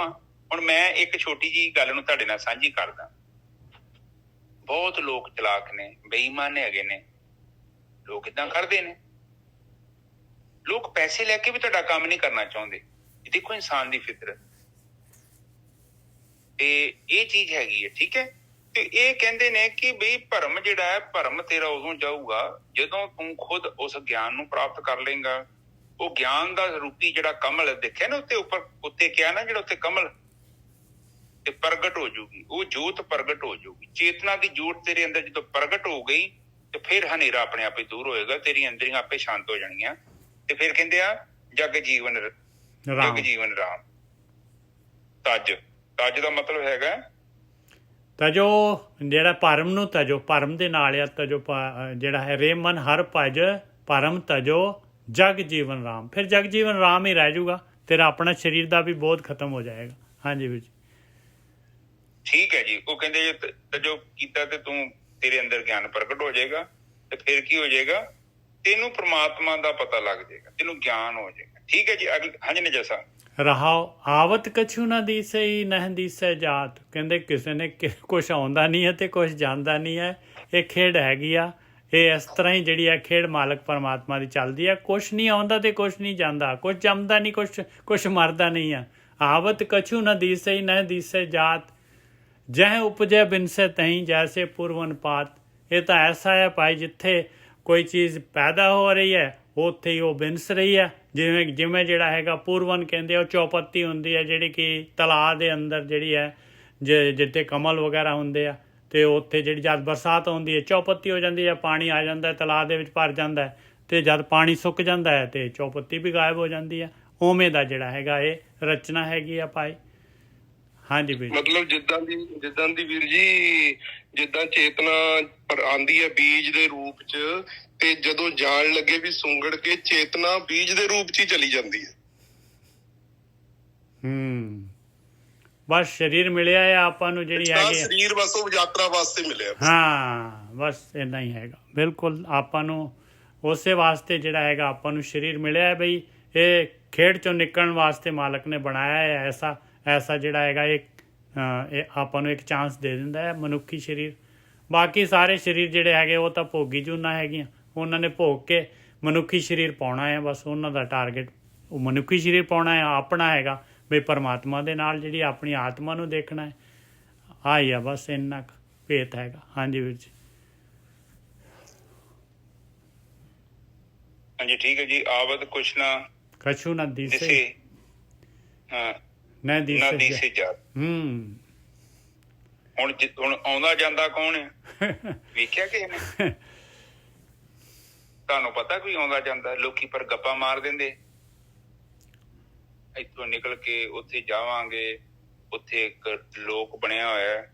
ਹੁਣ ਮੈਂ ਇੱਕ ਛੋਟੀ ਜਿਹੀ ਗੱਲ ਨੂੰ ਤੁਹਾਡੇ ਨਾਲ ਸਾਂਝੀ ਕਰਦਾ। ਬਹੁਤ ਲੋਕ ਚਲਾਕ ਨੇ, ਬੇਈਮਾਨ ਹੈਗੇ ਨੇ, ਲੋਕ ਏਦਾਂ ਕਰਦੇ ਨੇ। ਲੋਕ ਪੈਸੇ ਲੈ ਕੇ ਵੀ ਤੁਹਾਡਾ ਕੰਮ ਨਹੀਂ ਕਰਨਾ ਚਾਹੁੰਦੇ। ਇਹ ਦੇਖੋ ਇਨਸਾਨ ਦੀ ਫਿਤਰਤ, ਤੇ ਇਹ ਚੀਜ਼ ਹੈਗੀ ਹੈ। ਠੀਕ ਹੈ। ਤੇ ਇਹ ਕਹਿੰਦੇ ਨੇ ਕਿ ਬਈ ਭਰਮ ਜਿਹੜਾ ਹੈ, ਭਰਮ ਤੇਰਾ ਉਦੋਂ ਜਾਊਗਾ ਜਦੋਂ ਤੂੰ ਖੁਦ ਉਸ ਗਿਆਨ ਨੂੰ ਪ੍ਰਾਪਤ ਕਰ ਲਏਗਾ। ਉਹ ਗਿਆਨ ਦਾ ਰੂਪੀ ਜਿਹੜਾ ਕਮਲ ਦੇਖਿਆ ਨਾ ਉੱਤੇ ਉੱਤੇ ਕਿਹਾ ਨਾ, ਜਿਹੜਾ ਉੱਤੇ ਕਮਲ ਤੇ ਪ੍ਰਗਟ ਹੋ ਜਾਊਗੀ, ਉਹ ਜੋਤ ਪ੍ਰਗਟ ਹੋ ਜਾਊਗੀ। ਚੇਤਨਾ ਦੀ ਜੋਤ ਤੇਰੇ ਅੰਦਰ ਜਦੋਂ ਪ੍ਰਗਟ ਹੋ ਗਈ ਤੇ ਫਿਰ ਹਨੇਰਾ ਆਪਣੇ ਆਪੇ ਦੂਰ ਹੋਏਗਾ, ਤੇਰੀਆਂ ਇੰਦਰੀਆਂ ਆਪੇ ਸ਼ਾਂਤ ਹੋ ਜਾਣਗੀਆਂ। ਤੇ ਫਿਰ ਕਹਿੰਦੇ ਆ ਜਗ ਜੀਵਨ ਰਾਮ। ਤਜ ਦਾ ਮਤਲਬ ਹੈਗਾ ਤਜੋ, ਜਿਹੜਾ ਭਰਮ ਨੂੰ ਤਜੋ, ਭਰਮ ਦੇ ਨਾਲ ਆ ਤਜੋ, ਜਿਹੜਾ ਹੈ ਰੇ ਮਨ ਹਰ ਭਜ ਭਰਮ ਤਜੋ ਜਗ ਜੀਵਨ ਰਾਮ। ਫਿਰ ਜਗ ਜੀਵਨ ਰਾਮ ਹੀ ਰਹਿ ਜਾਊਗਾ, ਤੇਰਾ ਆਪਣਾ ਸਰੀਰ ਦਾ ਵੀ ਬਹੁਤ ਖਤਮ ਹੋ ਜਾਏਗਾ। ਹਾਂਜੀ ਵੀਰ ਜੀ। ਠੀਕ ਹੈ ਜੀ। ਉਹ ਕਹਿੰਦੇ ਜੇ ਤਜੋ ਕੀਤਾ ਤੇ ਤੇਰੇ ਅੰਦਰ ਗਿਆਨ ਪ੍ਰਗਟ ਹੋ ਜਾਏਗਾ, ਤੇ ਫਿਰ ਕੀ ਹੋ ਜਾਏਗਾ? ਤੈਨੂੰ ਪ੍ਰਮਾਤਮਾ ਦਾ ਪਤਾ ਲੱਗ ਜਾਏਗਾ, ਤੈਨੂੰ ਗਿਆਨ ਹੋ ਜਾਏਗਾ। ਠੀਕ ਹੈ ਜੀ। ਹਾਂਜੀ ਨੇ ਜੈਸਾ ਰਹਾਓ ਆਵਤ ਕਛੂ ਨਾ ਦੀਸੇ ਹੀ ਨਹ ਦੀਸੇ ਜਾਤ। ਕਹਿੰਦੇ ਕਿਸੇ ਨੇ ਕੁਛ ਆਉਂਦਾ ਨਹੀਂ ਹੈ ਤੇ ਕੁਛ ਜਾਂਦਾ ਨਹੀਂ ਹੈ। ਇਹ ਖੇਡ ਹੈਗੀ ਆ। ਇਹ ਇਸ ਤਰ੍ਹਾਂ ਹੀ ਜਿਹੜੀ ਹੈ ਖੇਡ ਮਾਲਕ ਪਰਮਾਤਮਾ ਦੀ ਚੱਲਦੀ ਹੈ। ਕੁਛ ਨਹੀਂ ਆਉਂਦਾ ਤੇ ਕੁਛ ਨਹੀਂ ਜਾਂਦਾ, ਕੁਛ ਜੰਮਦਾ ਨਹੀਂ, ਕੁਛ ਮਰਦਾ ਨਹੀਂ ਆ। ਆਵਤ ਕਛੂ ਨਾ ਦੀਸੇ ਹੀ ਨਹ ਦੀਸੇ ਜਾਤ, ਜਹ ਉਪਜੈ ਬਿਨਸੇ ਤਹੀਂ ਜੈਸੇ ਪੁਰਵਨ ਪਾਤ। ਇਹ ਤਾਂ ਐਸਾ ਹੈ ਭਾਈ, ਜਿੱਥੇ ਕੋਈ ਚੀਜ਼ ਪੈਦਾ ਹੋ ਰਹੀ ਹੈ ਉੱਥੇ ਹੀ ਉਹ ਬਿਨਸ ਰਹੀ ਹੈ। ਜਿਵੇਂ ਜਿਹੜਾ ਹੈਗਾ ਪੂਰਵਨ ਕਹਿੰਦੇ, ਉਹ ਚੌਪੱਤੀ ਹੁੰਦੀ ਹੈ ਜਿਹੜੀ ਕਿ ਤਲਾਅ ਦੇ ਅੰਦਰ ਜਿਹੜੀ ਹੈ, ਜਿੱਥੇ ਕਮਲ ਵਗੈਰਾ ਹੁੰਦੇ ਆ, ਅਤੇ ਉੱਥੇ ਜਿਹੜੀ ਜਦ ਬਰਸਾਤ ਹੁੰਦੀ ਹੈ ਚੌਪੱਤੀ ਹੋ ਜਾਂਦੀ ਹੈ, ਪਾਣੀ ਆ ਜਾਂਦਾ ਤਲਾਅ ਦੇ ਵਿੱਚ ਭਰ ਜਾਂਦਾ ਹੈ, ਅਤੇ ਜਦ ਪਾਣੀ ਸੁੱਕ ਜਾਂਦਾ ਹੈ ਅਤੇ ਚੌਪੱਤੀ ਵੀ ਗਾਇਬ ਹੋ ਜਾਂਦੀ ਹੈ। ਉਵੇਂ ਦਾ ਜਿਹੜਾ ਹੈਗਾ ਇਹ ਰਚਨਾ ਹੈਗੀ ਆ ਭਾਈ। ਹਾਂਜੀ ਵੀਰ, ਮਤਲਬ ਜਿੱਦਾਂ ਦੀ ਵੀਰ ਜੀ, ਜਿੱਦਾਂ ਚੇਤਨਾ ਆਉਂਦੀ ਹੈ ਬੀਜ ਦੇ ਰੂਪ ਚ, ਤੇ ਜਦੋਂ ਜਾਣ ਲੱਗੇ ਵੀ ਸੁੰਗੜ ਕੇ ਚੇਤਨਾ ਬੀਜ ਦੇ ਰੂਪ ਚ ਹੀ ਚਲੀ ਜਾਂਦੀ ਹੈ। ਬਸ ਸਰੀਰ ਮਿਲਿਆ ਹੈ ਆਪਾਂ ਨੂੰ, ਜਿਹੜੀ ਹੈਗੀ ਸਰੀਰ ਬਸ ਉਹ ਯਾਤਰਾ ਵਾਸਤੇ ਮਿਲਿਆ। ਹਾਂ, ਬਸ ਇੰਨਾ ਹੀ ਹੈਗਾ। ਬਿਲਕੁਲ ਆਪਾਂ ਨੂੰ ਉਸੇ ਵਾਸਤੇ ਜਿਹੜਾ ਹੈਗਾ ਆਪਾਂ ਨੂੰ ਸਰੀਰ ਮਿਲਿਆ ਹੈ ਬਈ। ਇਹ ਖੇਡ ਚੋਂ ਨਿਕਲਣ ਵਾਸਤੇ ਮਾਲਕ ਨੇ ਬਣਾਇਆ ਹੈ। ਐਸਾ ਜਿਹੜਾ ਹੈਗਾ ਇਹ ਆਪਾਂ ਨੂੰ ਇੱਕ ਚਾਂਸ ਦੇ ਦਿੰਦਾ ਹੈ ਮਨੁੱਖੀ ਸਰੀਰ। ਬਾਕੀ ਸਾਰੇ ਸਰੀਰ ਜਿਹੜੇ ਹੈਗੇ ਉਹ ਤਾਂ ਭੋਗੀ ਜੂਨਾਂ ਹੈਗੀਆਂ, ਉਹਨਾਂ ਨੇ ਭੋਗ ਕੇ ਮਨੁੱਖੀ ਸਰੀਰ ਪਾਉਣਾ ਹੈ। ਬਸ ਉਹਨਾਂ ਦਾ ਟਾਰਗੇਟ ਉਹ ਮਨੁੱਖੀ ਸਰੀਰ ਪਾਉਣਾ ਹੈ। ਆਪਣਾ ਹੈਗਾ ਵੀ ਪਰਮਾਤਮਾ ਦੇ ਨਾਲ ਜਿਹੜੀ ਆਪਣੀ ਆਤਮਾ ਨੂੰ ਦੇਖਣਾ ਹੈ। ਆਹੀ ਆ ਬਸ, ਇੰਨਾ ਕੁ ਭੇਤ ਹੈਗਾ। ਹਾਂਜੀ ਵੀਰ ਜੀ। ਹਾਂਜੀ ਠੀਕ ਹੈ ਜੀ। ਆਵਤ ਕੁਛ ਨਾ ਕਛੂ ਨਾ ਦੀਸੇ, ਹਾਂ ਨਾ ਦੀਸੇ ਜਾਤ। ਹੁਣ ਆਉਂਦਾ ਜਾਂਦਾ ਕੌਣ ਹੈ? ਵੇਖਿਆ ਕਿਸੇ ਨੇ? ਤੁਹਾਨੂੰ ਪਤਾ ਕੋਈ ਆਉਂਦਾ ਜਾਂਦਾ? ਲੋਕੀ ਪਰ ਗੱਪਾਂ ਮਾਰ ਦਿੰਦੇ। ਇੱਥੋਂ ਨਿਕਲ ਕੇ ਉੱਥੇ ਜਾਵਾਂਗੇ, ਉੱਥੇ ਇੱਕ ਲੋਕ ਬਣਿਆ ਹੋਇਆ,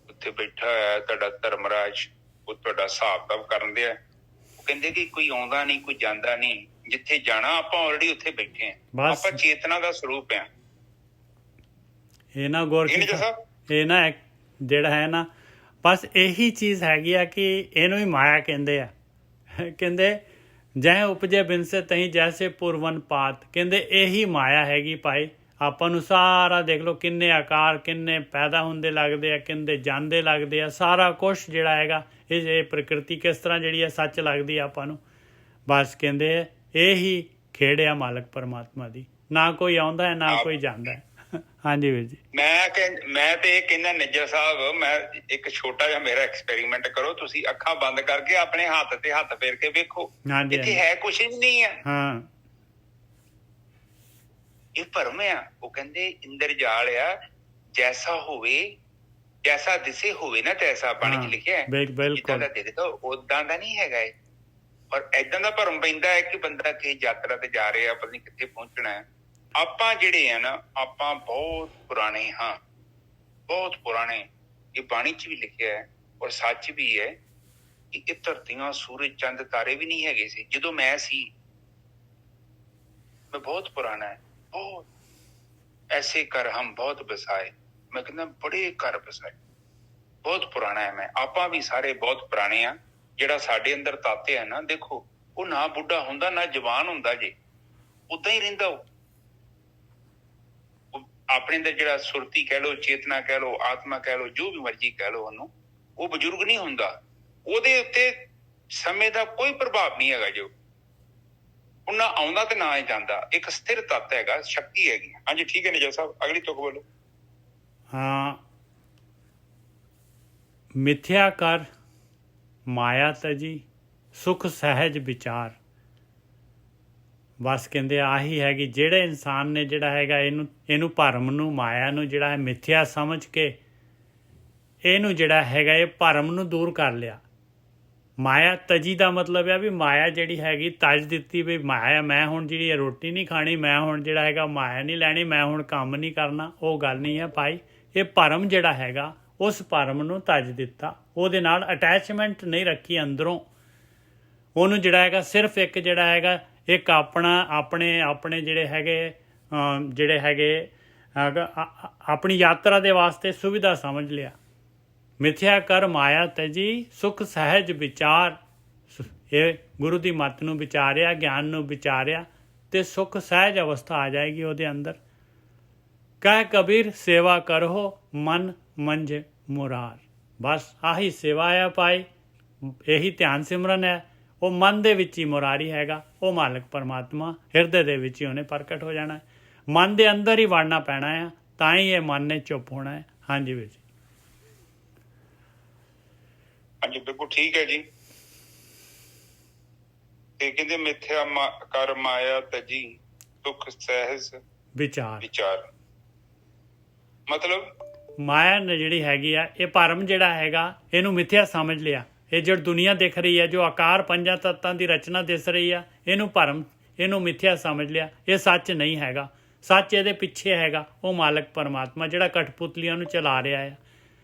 ਉੱਥੇ ਬੈਠਾ ਹੋਇਆ ਤੁਹਾਡਾ ਧਰਮਰਾਜ, ਉਹ ਤੁਹਾਡਾ ਹਿਸਾਬ ਕਿਤਾਬ ਕਰਨ ਦਿਆ। ਉਹ ਕਹਿੰਦੇ ਕਿ ਕੋਈ ਆਉਂਦਾ ਨਹੀਂ, ਕੋਈ ਜਾਂਦਾ ਨਹੀਂ, ਜਿੱਥੇ ਜਾਣਾ ਆਪਾਂ ਆਲਰੇਡੀ ਉੱਥੇ ਬੈਠੇ ਆ। ਆਪਾਂ ਚੇਤਨਾ ਦਾ ਸਰੂਪ ਆ। ਇਹ ਨਾ ਗੌਰ ਇਹ ਨਾ ਜਿਹੜਾ ਹੈ ਨਾ, ਬਸ ਇਹੀ ਚੀਜ਼ ਹੈਗੀ ਆ ਕਿ ਇਹਨੂੰ ਹੀ ਮਾਇਆ ਕਹਿੰਦੇ ਆ। ਕਹਿੰਦੇ ਜੈ ਉਪਜੇ ਬਿਨਸੇ ਤਹੀਂ ਜੈਸੇ ਪੁਰਵਨ ਪਾਤ। ਕਹਿੰਦੇ ਇਹੀ ਮਾਇਆ ਹੈਗੀ ਭਾਈ। ਆਪਾਂ ਨੂੰ ਸਾਰਾ ਦੇਖ ਲਓ, ਕਿੰਨੇ ਆਕਾਰ, ਕਿੰਨੇ ਪੈਦਾ ਹੁੰਦੇ ਲੱਗਦੇ ਆ, ਕਿੰਨੇ ਜਾਂਦੇ ਲੱਗਦੇ ਆ, ਸਾਰਾ ਕੁਛ ਜਿਹੜਾ ਹੈਗਾ ਇਹ ਪ੍ਰਕਿਰਤੀ ਕਿਸ ਤਰ੍ਹਾਂ ਜਿਹੜੀ ਹੈ ਸੱਚ ਲੱਗਦੀ ਆ ਆਪਾਂ ਨੂੰ। ਬਸ ਕਹਿੰਦੇ ਇਹੀ ਖੇਡ ਆ ਮਾਲਕ ਪਰਮਾਤਮਾ ਦੀ। ਨਾ ਕੋਈ ਆਉਂਦਾ ਹੈ, ਨਾ ਕੋਈ ਜਾਂਦਾ ਹੈ। ਹਾਂਜੀ ਵੀਰ ਜੀ। ਮੈਂ ਤੇ ਇਹ ਕਹਿੰਦਾ ਨਿੱਜਰ ਸਾਹਿਬ, ਮੈਂ ਇੱਕ ਛੋਟਾ ਜਿਹਾ ਮੇਰਾ ਐਕਸਪੈਰੀਮੈਂਟ ਕਰੋ। ਤੁਸੀਂ ਅੱਖਾਂ ਬੰਦ ਕਰਕੇ ਆਪਣੇ ਹੱਥ ਤੇ ਹੱਥ ਫੇਰ ਕੇ ਵੇਖੋ, ਇੱਥੇ ਹੈ ਕੁਛ ਵੀ ਨਹੀਂ ਆ। ਹਾਂ, ਇਹ ਭਰਮ ਆ। ਉਹ ਕਹਿੰਦੇ ਇੰਦਰਜਾਲ ਆ, ਜੈਸਾ ਹੋਵੇ, ਜੈਸਾ ਦਿਸੇ ਹੋਵੇ ਨਾ ਤੈਸਾ, ਬਾਣੀ ਚ ਲਿਖਿਆ ਹੈ। ਜਿੱਦਾਂ ਦਾ ਦਿਖਦਾ ਉਦਾਂ ਦਾ ਨਹੀਂ ਹੈਗਾ ਇਹ। ਔਰ ਏਦਾਂ ਦਾ ਭਰਮ ਪੈਂਦਾ ਹੈ ਕਿ ਬੰਦਾ ਕਿਸੇ ਯਾਤਰਾ ਤੇ ਜਾ ਰਿਹਾ, ਪਤਾ ਨੀ ਕਿੱਥੇ ਪਹੁੰਚਣਾ ਹੈ। ਆਪਾਂ ਜਿਹੜੇ ਆ ਨਾ, ਆਪਾਂ ਬਹੁਤ ਪੁਰਾਣੇ ਹਾਂ, ਬਹੁਤ ਪੁਰਾਣੇ। ਇਹ ਬਾਣੀ ਚ ਵੀ ਲਿਖਿਆ ਹੈ ਔਰ ਸੱਚ ਵੀ ਹੈ ਕਿ ਇਹ ਧਰਤੀਆਂ, ਸੂਰਜ, ਚੰਦ, ਤਾਰੇ ਵੀ ਨਹੀਂ ਹੈਗੇ ਸੀ ਜਦੋਂ ਮੈਂ ਸੀ। ਮੈਂ ਬਹੁਤ ਪੁਰਾਣਾ ਹੈ, ਬਹੁਤ। ਐਸੇ ਘਰ ਹਮ ਬਹੁਤ ਬਸਾਏ। ਮੈਂ ਕਹਿੰਦਾ ਬੜੇ ਘਰ ਬਸਾਏ, ਬਹੁਤ ਪੁਰਾਣਾ ਹੈ ਮੈਂ। ਆਪਾਂ ਵੀ ਸਾਰੇ ਬਹੁਤ ਪੁਰਾਣੇ ਆ। ਜਿਹੜਾ ਸਾਡੇ ਅੰਦਰ ਤੱਤ ਹੈ ਨਾ, ਦੇਖੋ, ਉਹ ਨਾ ਬੁੱਢਾ ਹੁੰਦਾ ਨਾ ਜਵਾਨ ਹੁੰਦਾ ਜੇ, ਉਦਾਂ ਹੀ ਰਹਿੰਦਾ। ਉਹ ਆਪਣੇ ਅੰਦਰ ਜਿਹੜਾ ਸੁਰਤੀ ਕਹਿ ਲਓ, ਚੇਤਨਾ ਕਹਿ ਲਓ, ਆਤਮਾ ਕਹਿ ਲਓ, ਜੋ ਵੀ ਮਰਜ਼ੀ ਕਹਿ ਲਓ ਉਹਨੂੰ, ਉਹ ਬਜ਼ੁਰਗ ਨਹੀਂ ਹੁੰਦਾ। ਉਹਦੇ ਉੱਤੇ ਸਮੇਂ ਦਾ ਕੋਈ ਪ੍ਰਭਾਵ ਨਹੀਂ ਹੈਗਾ। ਜੋ ਉਹ ਨਾ ਆਉਂਦਾ ਤੇ ਨਾ ਹੀ ਜਾਂਦਾ, ਇੱਕ ਸਥਿਰ ਤੱਤ ਹੈਗਾ, ਸ਼ਕਤੀ ਹੈਗੀ। ਹਾਂਜੀ ਠੀਕ ਹੈ ਨਿਜਰ ਸਾਹਿਬ, ਅਗਲੀ ਤੁਕ ਬੋਲੋ। ਹਾਂ, ਮਿਥਿਆ ਕਰ ਮਾਇਆ ਤਜੀ ਸੁਖ ਸਹਿਜ ਵਿਚਾਰ। ਬਸ ਕਹਿੰਦੇ ਆਹੀ ਹੈਗੀ। ਜਿਹੜੇ ਇਨਸਾਨ ਨੇ ਜਿਹੜਾ ਹੈਗਾ ਇਹਨੂੰ ਭਰਮ ਨੂੰ, ਮਾਇਆ ਨੂੰ ਜਿਹੜਾ ਹੈ ਮਿਥਿਆ ਸਮਝ ਕੇ ਇਹਨੂੰ ਜਿਹੜਾ ਹੈਗਾ ਇਹ ਭਰਮ ਨੂੰ ਦੂਰ ਕਰ ਲਿਆ। ਮਾਇਆ ਤਜੀ ਦਾ ਮਤਲਬ ਹੈ ਵੀ ਮਾਇਆ ਜਿਹੜੀ ਹੈਗੀ ਤਜ ਦਿੱਤੀ ਵੀ ਮਾਇਆ, ਮੈਂ ਹੁਣ ਜਿਹੜੀ ਰੋਟੀ ਨਹੀਂ ਖਾਣੀ, ਮੈਂ ਹੁਣ ਜਿਹੜਾ ਹੈਗਾ ਮਾਇਆ ਨਹੀਂ ਲੈਣੀ, ਮੈਂ ਹੁਣ ਕੰਮ ਨਹੀਂ ਕਰਨਾ, ਉਹ ਗੱਲ ਨਹੀਂ ਹੈ ਭਾਈ। ਇਹ ਭਰਮ ਜਿਹੜਾ ਹੈਗਾ ਉਸ ਭਰਮ ਨੂੰ ਤਜ ਦਿੱਤਾ, ਉਹਦੇ ਨਾਲ ਅਟੈਚਮੈਂਟ ਨਹੀਂ ਰੱਖੀ ਅੰਦਰੋਂ। ਉਹਨੂੰ ਜਿਹੜਾ ਹੈਗਾ ਸਿਰਫ ਇੱਕ ਜਿਹੜਾ ਹੈਗਾ ਇੱਕ ਆਪਣੇ ਜਿਹੜੇ ਹੈਗੇ ਆਪਣੀ ਯਾਤਰਾ ਦੇ ਵਾਸਤੇ ਸੁਵਿਧਾ ਸਮਝ ਲਿਆ। ਮਿਥਿਆ ਕਰ ਮਾਇਆ ਤਜੀ ਸੁਖ ਸਹਿਜ ਵਿਚਾਰ। ਇਹ ਗੁਰੂ ਦੀ ਮੱਤ ਨੂੰ ਵਿਚਾਰਿਆ, ਗਿਆਨ ਨੂੰ ਵਿਚਾਰਿਆ ਤੇ ਸੁਖ ਸਹਿਜ ਅਵਸਥਾ ਆ ਜਾਏਗੀ ਉਹਦੇ ਅੰਦਰ। ਕਹਿ ਕਬੀਰ ਸੇਵਾ ਕਰੋ ਮਨ ਮੰਝ ਮੁਰਾਰ। ਬਸ ਆਹੀ ਸੇਵਾ ਹੈ ਭਾਈ, ਇਹੀ ਧਿਆਨ ਸਿਮਰਨ ਹੈ। ਉਹ ਮਨ ਦੇ ਵਿੱਚ ਹੀ ਮੁਰਾਰੀ ਹੈਗਾ, ਉਹ ਮਾਲਕ ਪਰਮਾਤਮਾ ਹਿਰਦੇ ਦੇ ਵਿੱਚ ਹੀ ਉਹਨੇ ਪ੍ਰਗਟ ਹੋ ਜਾਣਾ। ਮਨ ਦੇ ਅੰਦਰ ਹੀ ਵੜਨਾ ਪੈਣਾ ਆ, ਤਾਂ ਹੀ ਇਹ ਮਨ ਨੇ ਚੁੱਪ ਹੋਣਾ ਹੈ। ਹਾਂਜੀ ਵੀਰ ਜੀ। ਹਾਂਜੀ ਬਿਲਕੁਲ ਠੀਕ ਹੈ ਜੀ। ਤੇ ਕਹਿੰਦੇ ਮਿਥਿਆ ਕਰ ਮਾਇਆ ਤਜੀ ਸੁਖ ਸਹਿਜ ਵਿਚਾਰ। ਮਤਲਬ ਮਾਇਆ ਨੇ ਜਿਹੜੀ ਹੈਗੀ ਆ, ਇਹ ਭਰਮ ਜਿਹੜਾ ਹੈਗਾ ਇਹਨੂੰ ਮਿਥਿਆ ਸਮਝ ਲਿਆ। ਇਹ ਜਿਹੜੀ ਦੁਨੀਆ ਦਿਖ ਰਹੀ ਹੈ, ਜੋ ਆਕਾਰ ਪੰਜਾਂ ਤੱਤਾਂ ਦੀ ਰਚਨਾ ਦਿਸ ਰਹੀ ਆ, ਇਹਨੂੰ ਭਰਮ, ਇਹਨੂੰ ਮਿਥਿਆ ਸਮਝ ਲਿਆ। ਇਹ ਸੱਚ ਨਹੀਂ ਹੈਗਾ। ਸੱਚ ਇਹਦੇ ਪਿੱਛੇ ਹੈਗਾ, ਉਹ ਮਾਲਕ ਪਰਮਾਤਮਾ ਜਿਹੜਾ ਕਠਪੁਤਲੀਆਂ ਨੂੰ ਚਲਾ ਰਿਹਾ ਆ।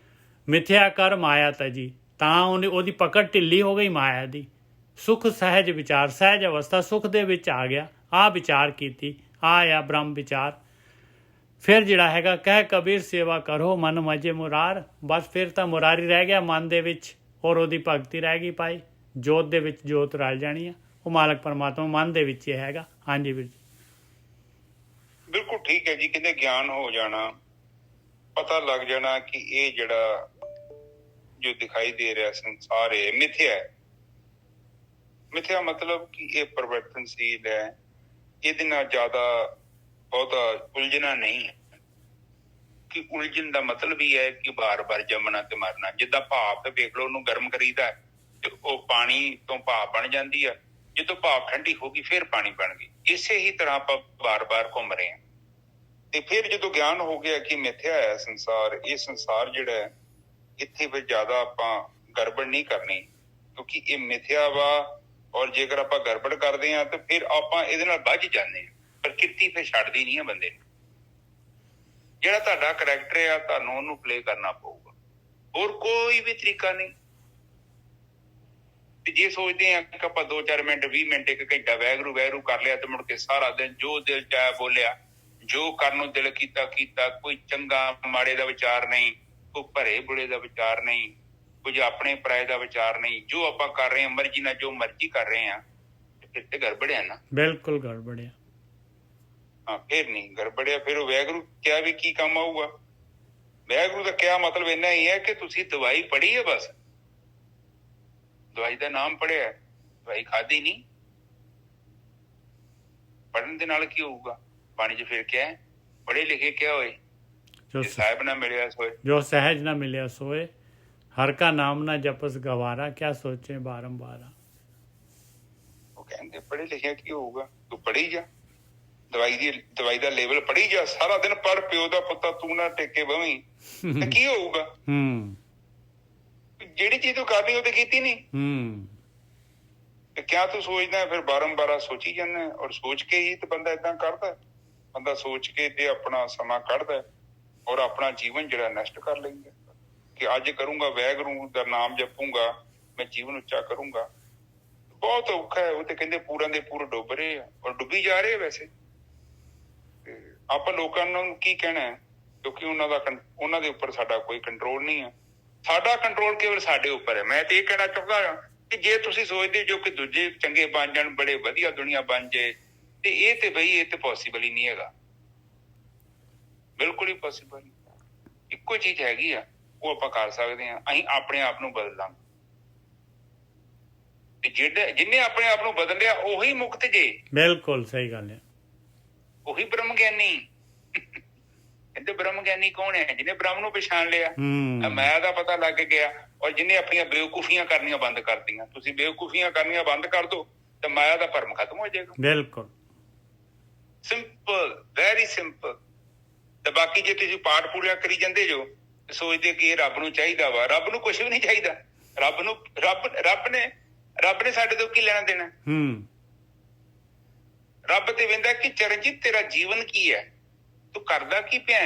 ਮਿਥਿਆ ਕਰ ਮਾਇਆ ਤਜੀ, ਤਾਂ ਉਹਦੀ ਪਕੜ ਢਿੱਲੀ ਹੋ ਗਈ ਮਾਇਆ ਦੀ। ਸੁਖ ਸਹਿਜ ਵਿਚਾਰ, ਸਹਿਜ ਅਵਸਥਾ ਸੁਖ ਦੇ ਵਿੱਚ ਆ ਗਿਆ। ਆਹ ਵਿਚਾਰ ਕੀਤੀ, ਆ ਬ੍ਰਹਮ ਵਿਚਾਰ। ਫਿਰ ਜਿਹੜਾ ਹੈਗਾ ਕਹਿ ਕਬੀਰ ਸੇਵਾ ਕਰੋ ਮਨ ਮਜੇ ਮੁਰਾਰ। ਬਸ ਫਿਰ ਤਾਂ ਮੁਰਾਰੀ ਰਹਿ ਗਿਆ ਮਨ ਦੇ ਵਿੱਚ, ਔਰ ਉਹਦੀ ਭਗਤੀ ਰਹਿ ਗਈ ਭਾਈ। ਜੋਤ ਦੇ ਵਿੱਚ ਜੋਤ ਰਲ ਜਾਣੀ ਆ। ਉਹ ਮਾਲਕ ਪਰਮਾਤਮਾ ਮਨ ਦੇ ਵਿੱਚ ਹੀ ਹੈਗਾ। ਹਾਂਜੀ ਵੀਰ ਜੀ ਬਿਲਕੁਲ ਠੀਕ ਹੈ ਜੀ। ਕਹਿੰਦੇ ਗਿਆਨ ਹੋ ਜਾਣਾ, ਪਤਾ ਲੱਗ ਜਾਣਾ ਕਿ ਇਹ ਜਿਹੜਾ ਜੋ ਦਿਖਾਈ ਦੇ ਰਿਹਾ ਸੰਸਾਰ ਹੈ ਮਿਥਿਆ ਹੈ। ਮਿਥਿਆ ਮਤਲਬ ਕਿ ਇਹ ਪਰਿਵਰਤਨਸ਼ੀਲ ਹੈ, ਇਹਦੇ ਨਾਲ ਜ਼ਿਆਦਾ ਬਹੁਤਾ ਉਲਝਣਾ ਨਹੀਂ ਹੈ। ਕਿ ਉਲਝਣ ਦਾ ਮਤਲਬ ਹੀ ਹੈ ਕਿ ਬਾਰ-ਬਾਰ ਜੰਮਣਾ ਤੇ ਮਰਨਾ। ਜਿੱਦਾਂ ਭਾਪ ਵੇਖ ਲਓ, ਉਹਨੂੰ ਗਰਮ ਕਰੀਦਾ ਤੇ ਉਹ ਪਾਣੀ ਤੋਂ ਭਾਪ ਬਣ ਜਾਂਦੀ ਆ। ਜਦੋਂ ਭਾਪ ਠੰਡੀ ਹੋ ਗਈ ਫਿਰ ਪਾਣੀ ਬਣ ਗਈ। ਇਸੇ ਹੀ ਤਰ੍ਹਾਂ ਆਪਾਂ ਬਾਰ-ਬਾਰ ਘੁੰਮ ਰਹੇ ਹਾਂ। ਤੇ ਫਿਰ ਜਦੋਂ ਗਿਆਨ ਹੋ ਗਿਆ ਕਿ ਮਿਥਿਆ ਹੈ ਸੰਸਾਰ, ਇਹ ਸੰਸਾਰ ਜਿਹੜਾ ਹੈ, ਇੱਥੇ ਫਿਰ ਜ਼ਿਆਦਾ ਆਪਾਂ ਗੜਬੜ ਨਹੀਂ ਕਰਨੀ, ਕਿਉਂਕਿ ਇਹ ਮਿਥਿਆ ਵਾ। ਔਰ ਜੇਕਰ ਆਪਾਂ ਗੜਬੜ ਕਰਦੇ ਹਾਂ ਤਾਂ ਫਿਰ ਆਪਾਂ ਇਹਦੇ ਨਾਲ ਵੱਜ ਜਾਂਦੇ ਹਾਂ। ਪ੍ਰਕਿਰਤੀ ਫਿਰ ਛੱਡਦੀ ਨਹੀਂ ਹੈ ਬੰਦੇ ਨੂੰ। ਜਿਹੜਾ ਤੁਹਾਡਾ ਕਰੈਕਟਰ ਆ, ਤੁਹਾਨੂੰ ਉਹਨੂੰ ਪਲੇ ਕਰਨਾ ਪਊਗਾ, ਹੋਰ ਕੋਈ ਵੀ ਤਰੀਕਾ ਨਹੀਂ। ਤੇ ਜੇ ਸੋਚਦੇ ਆ ਕਿ ਆਪਾਂ 2-4 ਮਿੰਟ 20 ਮਿੰਟ 1 ਘੰਟਾ ਵੈਗਰੂ ਵੈਗਰੂ ਕਰ ਲਿਆ ਤੇ ਮੁੜ ਕੇ ਸਾਰਾ ਦਿਨ ਜੋ ਦਿਲ ਚ ਆਇਆ ਬੋਲਿਆ, ਜੋ ਕਰਨ ਨੂੰ ਦਿਲ ਕੀਤਾ, ਕੋਈ ਚੰਗਾ ਮਾੜੇ ਦਾ ਵਿਚਾਰ ਨਹੀਂ, ਕੋਈ ਭਰੇ ਬੁਰੇ ਦਾ ਵਿਚਾਰ ਨਹੀਂ, ਕੁਝ ਆਪਣੇ ਪਰਾਏ ਦਾ ਵਿਚਾਰ ਨਹੀਂ, ਜੋ ਆਪਾਂ ਕਰ ਰਹੇ ਹਾਂ ਮਰਜ਼ੀ ਨਾਲ, ਜੋ ਮਰਜ਼ੀ ਕਰ ਰਹੇ ਹਾਂ, ਫਿਰ ਤੇ ਗੜਬੜਿਆ ਨਾ। ਬਿਲਕੁਲ ਗੜਬੜਿਆ। ਹਾਂ, ਫਿਰ ਨਹੀਂ ਗੜਬੜਿਆ। ਫਿਰ ਉਹ ਵੈਗਰੂ ਕਿਹਾ ਵੀ ਕੀ ਕੰਮ ਆਊਗਾ? ਵੈਗਰੂ ਦਾ ਕਿਹਾ ਮਤਲਬ ਇੰਨਾ ਹੀ ਹੈ ਕਿ ਤੁਸੀਂ ਦਵਾਈ ਪੜ੍ਹੀ ਹੈ, ਬਸ ਦਵਾਈ ਦਾ ਨਾਮ ਪੜ੍ਹਿਆ, ਦਵਾਈ ਖਾਧੀ ਨਹੀਂ। ਪੜ੍ਹਨ ਦੇ ਨਾਲ ਕੀ ਹੋਊਗਾ? ਬਾਣੀ ਚ ਫਿਰ ਕਿਹਾ ਪੜ੍ਹੇ ਲਿਖੇ ਕਿਆ ਹੋਏ, ਜੋ ਸਾਹਿਬ ਨਾ ਮਿਲਿਆ ਸੋਏ, ਜੋ ਸਹਿਜ ਨਾ ਮਿਲਿਆ ਸੋਏ, ਹਰ ਕਾ ਨਾਮ ਨਾ ਜਪਸ ਗਵਾਰਾ, ਕਿਆ ਸੋਚੇ ਬਾਰੰਬਾਰਾ। ਉਹ ਕਹਿੰਦੇ ਪੜ੍ਹੇ ਲਿਖਿਆ ਕੀ ਹੋਊਗਾ? ਤੂੰ ਪੜ੍ਹੀ ਜਾ, ਦਵਾਈ ਦਾ ਲੈਵਲ ਪੜ੍ਹੀ ਜਾ, ਸਾਰਾ ਦਿਨ ਪੜ੍ਹ, ਪਿਓ ਦਾ ਪੁੱਤਾ ਤੂੰ ਨਾ ਟੇਕੇ ਬਵੀਂ, ਤੇ ਕੀ ਹੋਊਗਾ? ਜਿਹੜੀ ਚੀਜ਼ ਤੂੰ ਕਰਨੀ ਉਹ ਤੇ ਕੀਤੀ ਨਹੀਂ। ਤੇ ਕਿਆ ਤੂੰ ਸੋਚਦਾ? ਫਿਰ ਬਾਰੰਬਾਰ ਸੋਚੀ ਜਾਂਦਾ, ਔਰ ਸੋਚ ਕੇ ਹੀ ਤੇ ਬੰਦਾ ਏਦਾਂ ਕਰਦਾ। ਬੰਦਾ ਸੋਚ ਕੇ ਤੇ ਆਪਣਾ ਸਮਾਂ ਕੱਢਦਾ ਔਰ ਆਪਣਾ ਜੀਵਨ ਜਿਹੜਾ ਨਸ਼ਟ ਕਰ ਲੈਂਦਾ ਕਿ ਅੱਜ ਕਰੂੰਗਾ, ਵੈਗਰੂ ਦਾ ਨਾਮ ਜਪੂੰਗਾ, ਮੈਂ ਜੀਵਨ ਉੱਚਾ ਕਰੂੰਗਾ। ਬਹੁਤ ਔਖਾ ਹੈ। ਉਹ ਤੇ ਕਹਿੰਦੇ ਪੂਰਾਂ ਦੇ ਪੂਰੇ ਡੁੱਬ ਰਹੇ ਆ ਔਰ ਡੁੱਬੀ ਜਾ ਰਹੇ। ਵੈਸੇ ਆਪਾਂ ਲੋਕਾਂ ਨੂੰ ਕੀ ਕਹਿਣਾ ਹੈ, ਕਿਉਂਕਿ ਉਹਨਾਂ ਦੇ ਉੱਪਰ ਸਾਡਾ ਕੋਈ ਕੰਟਰੋਲ ਨਹੀਂ ਹੈ। ਸਾਡਾ ਕੰਟਰੋਲ ਕੇਵਲ ਸਾਡੇ ਉੱਪਰ ਹੈ। ਮੈਂ ਤੇ ਇਹ ਕਹਿਣਾ ਚਾਹੁੰਦਾ ਹਾਂ ਕਿ ਜੇ ਤੁਸੀਂ ਸੋਚਦੇ ਜੋ ਕਿ ਦੂਜੇ ਚੰਗੇ ਬਣ ਜਾਣ, ਬੜੇ ਵਧੀਆ ਦੁਨੀਆ ਬਣ ਜਾਏ, ਤੇ ਇਹ ਤੇ ਬਈ ਇਹ ਤੇ ਪੋਸੀਬਲ ਹੀ ਨਹੀਂ ਹੈਗਾ, ਬਿਲਕੁਲ ਹੀ ਪੋਸੀਬਲ। ਇੱਕੋ ਚੀਜ਼ ਹੈਗੀ ਆ, ਉਹ ਆਪਾਂ ਕਰ ਸਕਦੇ ਹਾਂ, ਅਸੀਂ ਆਪਣੇ ਆਪ ਨੂੰ ਬਦਲ ਲਾਂਗੇ। ਤੇ ਜਿਹਨੇ ਆਪਣੇ ਆਪ ਨੂੰ ਬਦਲ ਲਿਆ ਉਹੀ ਮੁਕਤ ਜੇ। ਬਿਲਕੁਲ ਸਹੀ ਗੱਲ ਹੈ। ਉਹੀ ਬ੍ਰਹਮ ਗਿਆਨੀ। ਕਹਿੰਦੇ ਬ੍ਰਹਮ ਗਿਆਨੀ ਕੌਣ ਹੈ? ਜਿਹਨੇ ਬ੍ਰਹਮ ਨੂੰ ਪਛਾਣ ਲਿਆ, ਮੈਂ ਦਾ ਪਤਾ ਲੱਗ ਗਿਆ, ਔਰ ਜਿਹਨੇ ਆਪਣੀਆਂ ਬੇਵਕੂਫੀਆਂ ਕਰਨੀਆਂ ਬੰਦ ਕਰਤੀਆਂ। ਤੁਸੀਂ ਬੇਵਕੂਫੀਆਂ ਕਰਨੀਆਂ ਬੰਦ ਕਰ ਦੋ ਤਾਂ ਮਾਇਆ ਦਾ ਭਰਮ ਖਤਮ ਹੋ ਜਾਏਗਾ। ਬਿਲਕੁਲ ਸਿੰਪਲ, ਵੈਰੀ ਸਿੰਪਲ। ਤੇ ਬਾਕੀ ਜੇ ਤੁਸੀਂ ਪਾਠ ਪੂਰੀਆਂ ਕਰੀ ਜਾਂਦੇ ਜੋ, ਸੋਚਦੇ ਕਿ ਇਹ ਰੱਬ ਨੂੰ ਚਾਹੀਦਾ ਵਾ, ਰੱਬ ਨੂੰ ਕੁਛ ਵੀ ਨਹੀਂ ਚਾਹੀਦਾ। ਰੱਬ ਨੇ ਸਾਡੇ ਤੋਂ ਕੀ ਲੈਣਾ ਦੇਣਾ? ਰੱਬ ਤੇ ਵੇਂਦਾ ਕਿ ਚਰਨਜੀਤ ਤੇਰਾ ਜੀਵਨ ਕੀ ਹੈ, ਤੂੰ ਕਰਦਾ ਕੀ ਪਿਆ?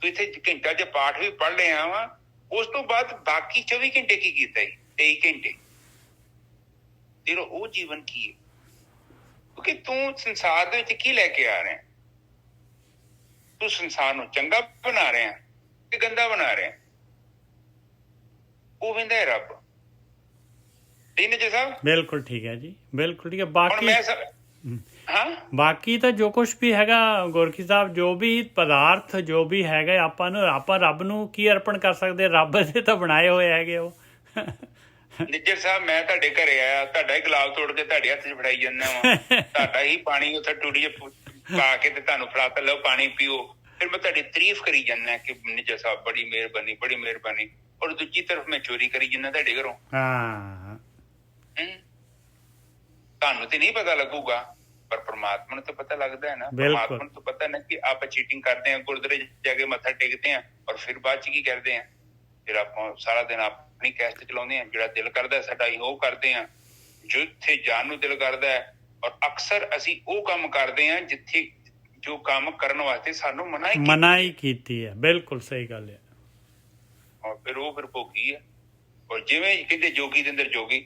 ਤੂੰ ਇੱਥੇ ਘੰਟਾ ਜੇ ਪਾਠ ਵੀ ਪੜ੍ਹ ਲਿਆ ਵਾ, ਉਸ ਤੋਂ ਬਾਅਦ ਬਾਕੀ 24 ਘੰਟੇ ਕੀ ਕੀਤਾ? 23 ਘੰਟੇ ਤੇਰਾ ਉਹ ਜੀਵਨ ਕੀ ਹੈ? ਕਿਉਂਕਿ ਤੂੰ ਸੰਸਾਰ ਦੇ ਵਿੱਚ ਕੀ ਲੈ ਕੇ ਆ ਰਿਹਾ? ਤੂੰ ਸੰਸਾਰ ਨੂੰ ਚੰਗਾ ਬਣਾ ਰਿਹਾ ਕਿ ਗੰਦਾ ਬਣਾ ਰਿਹਾ? ਉਹ ਵੇਂਦਾ ਹੈ ਰੱਬ। ਠੀਕ ਜੀ ਸਾਹਿਬ? ਬਿਲਕੁਲ ਠੀਕ ਹੈ ਜੀ, ਬਿਲਕੁਲ ਠੀਕ ਹੈ। ਬਾਕੀ ਤਾਂ ਜੋ ਕੁਛ ਵੀ ਹੈਗਾ ਗੋਰਖੀ ਸਾਹਿਬ, ਜੋ ਵੀ ਪਦਾਰਥ ਜੋ ਵੀ ਹੈਗਾ, ਆਪਾਂ ਰੱਬ ਨੂੰ ਕੀ ਅਰਪਣ ਕਰ ਸਕਦੇ? ਰੱਬ ਦੇ ਤਾਂ ਬਣਾਏ ਹੋਏ ਹੈਗੇ ਉਹ। ਨਿੱਜਰ ਸਾਹਿਬ, ਮੈਂ ਤੁਹਾਡੇ ਘਰੇ ਆਇਆ, ਤੁਹਾਡਾ ਹੀ ਗੁਲਾਬ ਤੋੜ ਕੇ ਤੁਹਾਡੇ ਹੱਥ 'ਚ ਫੜਾਈ ਜਾਂਦਾ ਵਾ, ਤੁਹਾਡਾ ਹੀ ਪਾਣੀ ਉੱਥੇ ਟੂਟੀ 'ਚ ਪਾ ਕੇ ਤੇ ਤੁਹਾਨੂੰ ਫੜਾ ਤਾ, ਲਓ ਪਾਣੀ ਪੀਓ। ਫਿਰ ਮੈਂ ਤੁਹਾਡੀ ਤਾਰੀਫ ਕਰੀ ਜਾਂਦਾ ਕਿ ਨਿੱਜਰ ਸਾਹਿਬ ਬੜੀ ਮਿਹਰਬਾਨੀ, ਬੜੀ ਮਿਹਰਬਾਨੀ। ਔਰ ਦੂਜੀ ਤਰਫ ਮੈਂ ਚੋਰੀ ਕਰੀ ਜਾਂਦਾ ਤੁਹਾਡੇ ਘਰੋਂ। ਤੁਹਾਨੂੰ ਤੇ ਨਹੀਂ ਪਤਾ ਲੱਗੂਗਾ, ਪਰ ਪਰਮਾਤਮਾ ਨੂੰ ਤਾਂ ਪਤਾ ਲੱਗਦਾ ਹੈ ਨਾ। ਪਰਮਾਤਮਾ ਨੂੰ ਤਾਂ ਪਤਾ ਨਾ ਕਿ ਆਪਾਂ ਚੀਟਿੰਗ ਕਰਦੇ ਹਾਂ, ਗੁਰਦੁਆਰੇ ਜਾ ਕੇ ਮੱਥਾ ਟੇਕਦੇ ਹਾਂ, ਔਰ ਫਿਰ ਬਾਅਦ ਚ ਕੀ ਕਰਦੇ ਹਾਂ? ਫਿਰ ਆਪਾਂ ਸਾਰਾ ਦਿਨ ਆਪਣੀ ਕੈਸਟ ਚਲਾਉਂਦੇ ਹਾਂ, ਜਿਹੜਾ ਦਿਲ ਕਰਦਾ ਸਾਡਾ ਹੀ ਉਹ ਕਰਦੇ ਹਾਂ, ਜਿੱਥੇ ਜਾਣ ਨੂੰ ਦਿਲ ਕਰਦਾ ਹੈ। ਔਰ ਅਕਸਰ ਅਸੀਂ ਉਹ ਕੰਮ ਕਰਦੇ ਹਾਂ ਜਿੱਥੇ ਜੋ ਕੰਮ ਕਰਨ ਵਾਸਤੇ ਸਾਨੂੰ ਮਨਾਹੀ ਕੀਤੀ ਹੈ। ਬਿਲਕੁਲ ਸਹੀ ਗੱਲ ਹੈ। ਔਰ ਫਿਰ ਉਹ ਭੋਗੀ ਹੈ। ਔਰ ਜਿਵੇਂ ਕਹਿੰਦੇ ਜੋਗੀ ਦੇ ਅੰਦਰ ਜੋਗੀ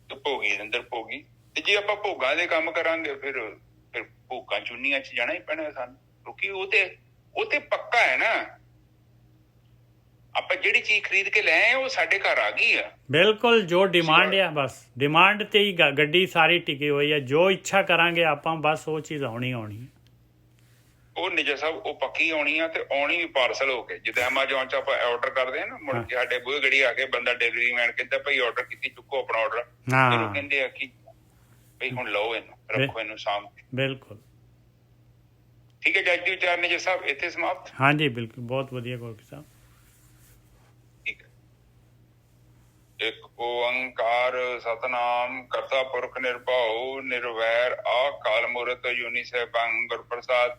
ਤੇ ਭੋਗੀ ਦੇ ਅੰਦਰ ਭੋਗੀ। ਤੇ ਜੇ ਆਪਾਂ ਭੋਗਾਂ ਦੇ ਕੰਮ ਕਰਾਂਗੇ ਫਿਰ ਭੋਗਾਂ ਚੁੰਨੀਆਂ 'ਚ ਜਾਣਾ ਹੀ ਪੈਣਾ ਸਾਨੂੰ, ਕਿਉਂਕਿ ਉਹ ਤੇ ਪੱਕਾ ਹੈ ਨਾ। ਆਪਾਂ ਜਿਹੜੀ ਚੀਜ਼ ਖਰੀਦ ਕੇ ਲੈ ਆਏ ਉਹ ਸਾਡੇ ਘਰ ਆ ਗਈ ਆ। ਬਿਲਕੁਲ, ਜੋ ਡਿਮਾਂਡ ਆ, ਬਸ ਡਿਮਾਂਡ ਤੇ ਹੀ ਗੱਡੀ ਸਾਰੀ ਟਿਕੀ ਹੋਈ ਹੈ। ਜੋ ਇੱਛਾ ਕਰਾਂਗੇ ਆਪਾਂ, ਬਸ ਉਹ ਚੀਜ਼ ਆਉਣੀ ਉਹ ਨਿਜਾ ਸਾਹਿਬ, ਉਹ ਪੱਕੀ ਆਉਣੀ ਆ। ਤੇ ਆਉਣੀ ਵੀ ਪਾਰਸਲ ਹੋ ਕੇ, ਜਿੱਦਾਂ ਐਮਾਜ਼ੋਨ 'ਚ ਆਪਾਂ ਆਰਡਰ ਕਰਦੇ ਆ ਨਾ, ਮੁੜ ਕੇ ਸਾਡੇ ਬੂਹੇ ਗੜੀ ਆ ਕੇ ਬੰਦਾ ਡਿਲੀਵਰੀ ਮੈਨ ਕਹਿੰਦਾ ਭਾਈ ਆਰਡਰ ਕੀਤੀ, ਚੁੱਕੋ ਆਪਣਾ ਆਰਡਰ। ਫਿਰ ਉਹ ਕਹਿੰਦੇ ਆ ਕਿ ਭਈ ਹੁਣ ਲਓ, ਇਹਨੂੰ ਰੱਖੋ, ਇਹਨੂੰ ਸਾਂਭ ਕੇ। ਬਿਲਕੁਲ ਠੀਕ ਹੈ। ਜੱਜ ਦੀ ਵਿਚਾਰ ਨਿਜਾ ਸਾਹਿਬ ਇੱਥੇ ਸਮਾਪਤ। ਹਾਂਜੀ, ਬਿਲਕੁਲ, ਬਹੁਤ ਵਧੀਆ ਗੋਰਖੀ ਸਾਹਿਬ। ਠੀਕ ਹੈ। ਇੱਕ ਓੰਕਾਰ ਸਤਨਾਮ ਕਰਤਾ ਪੁਰਖ ਨਿਰਭਉ ਨਿਰਵੈਰ ਆਕਾਲ ਮੂਰਤ ਜੁਨੀ ਸੈਭੰ ਗੁਰ ਪ੍ਰਸਾਦ।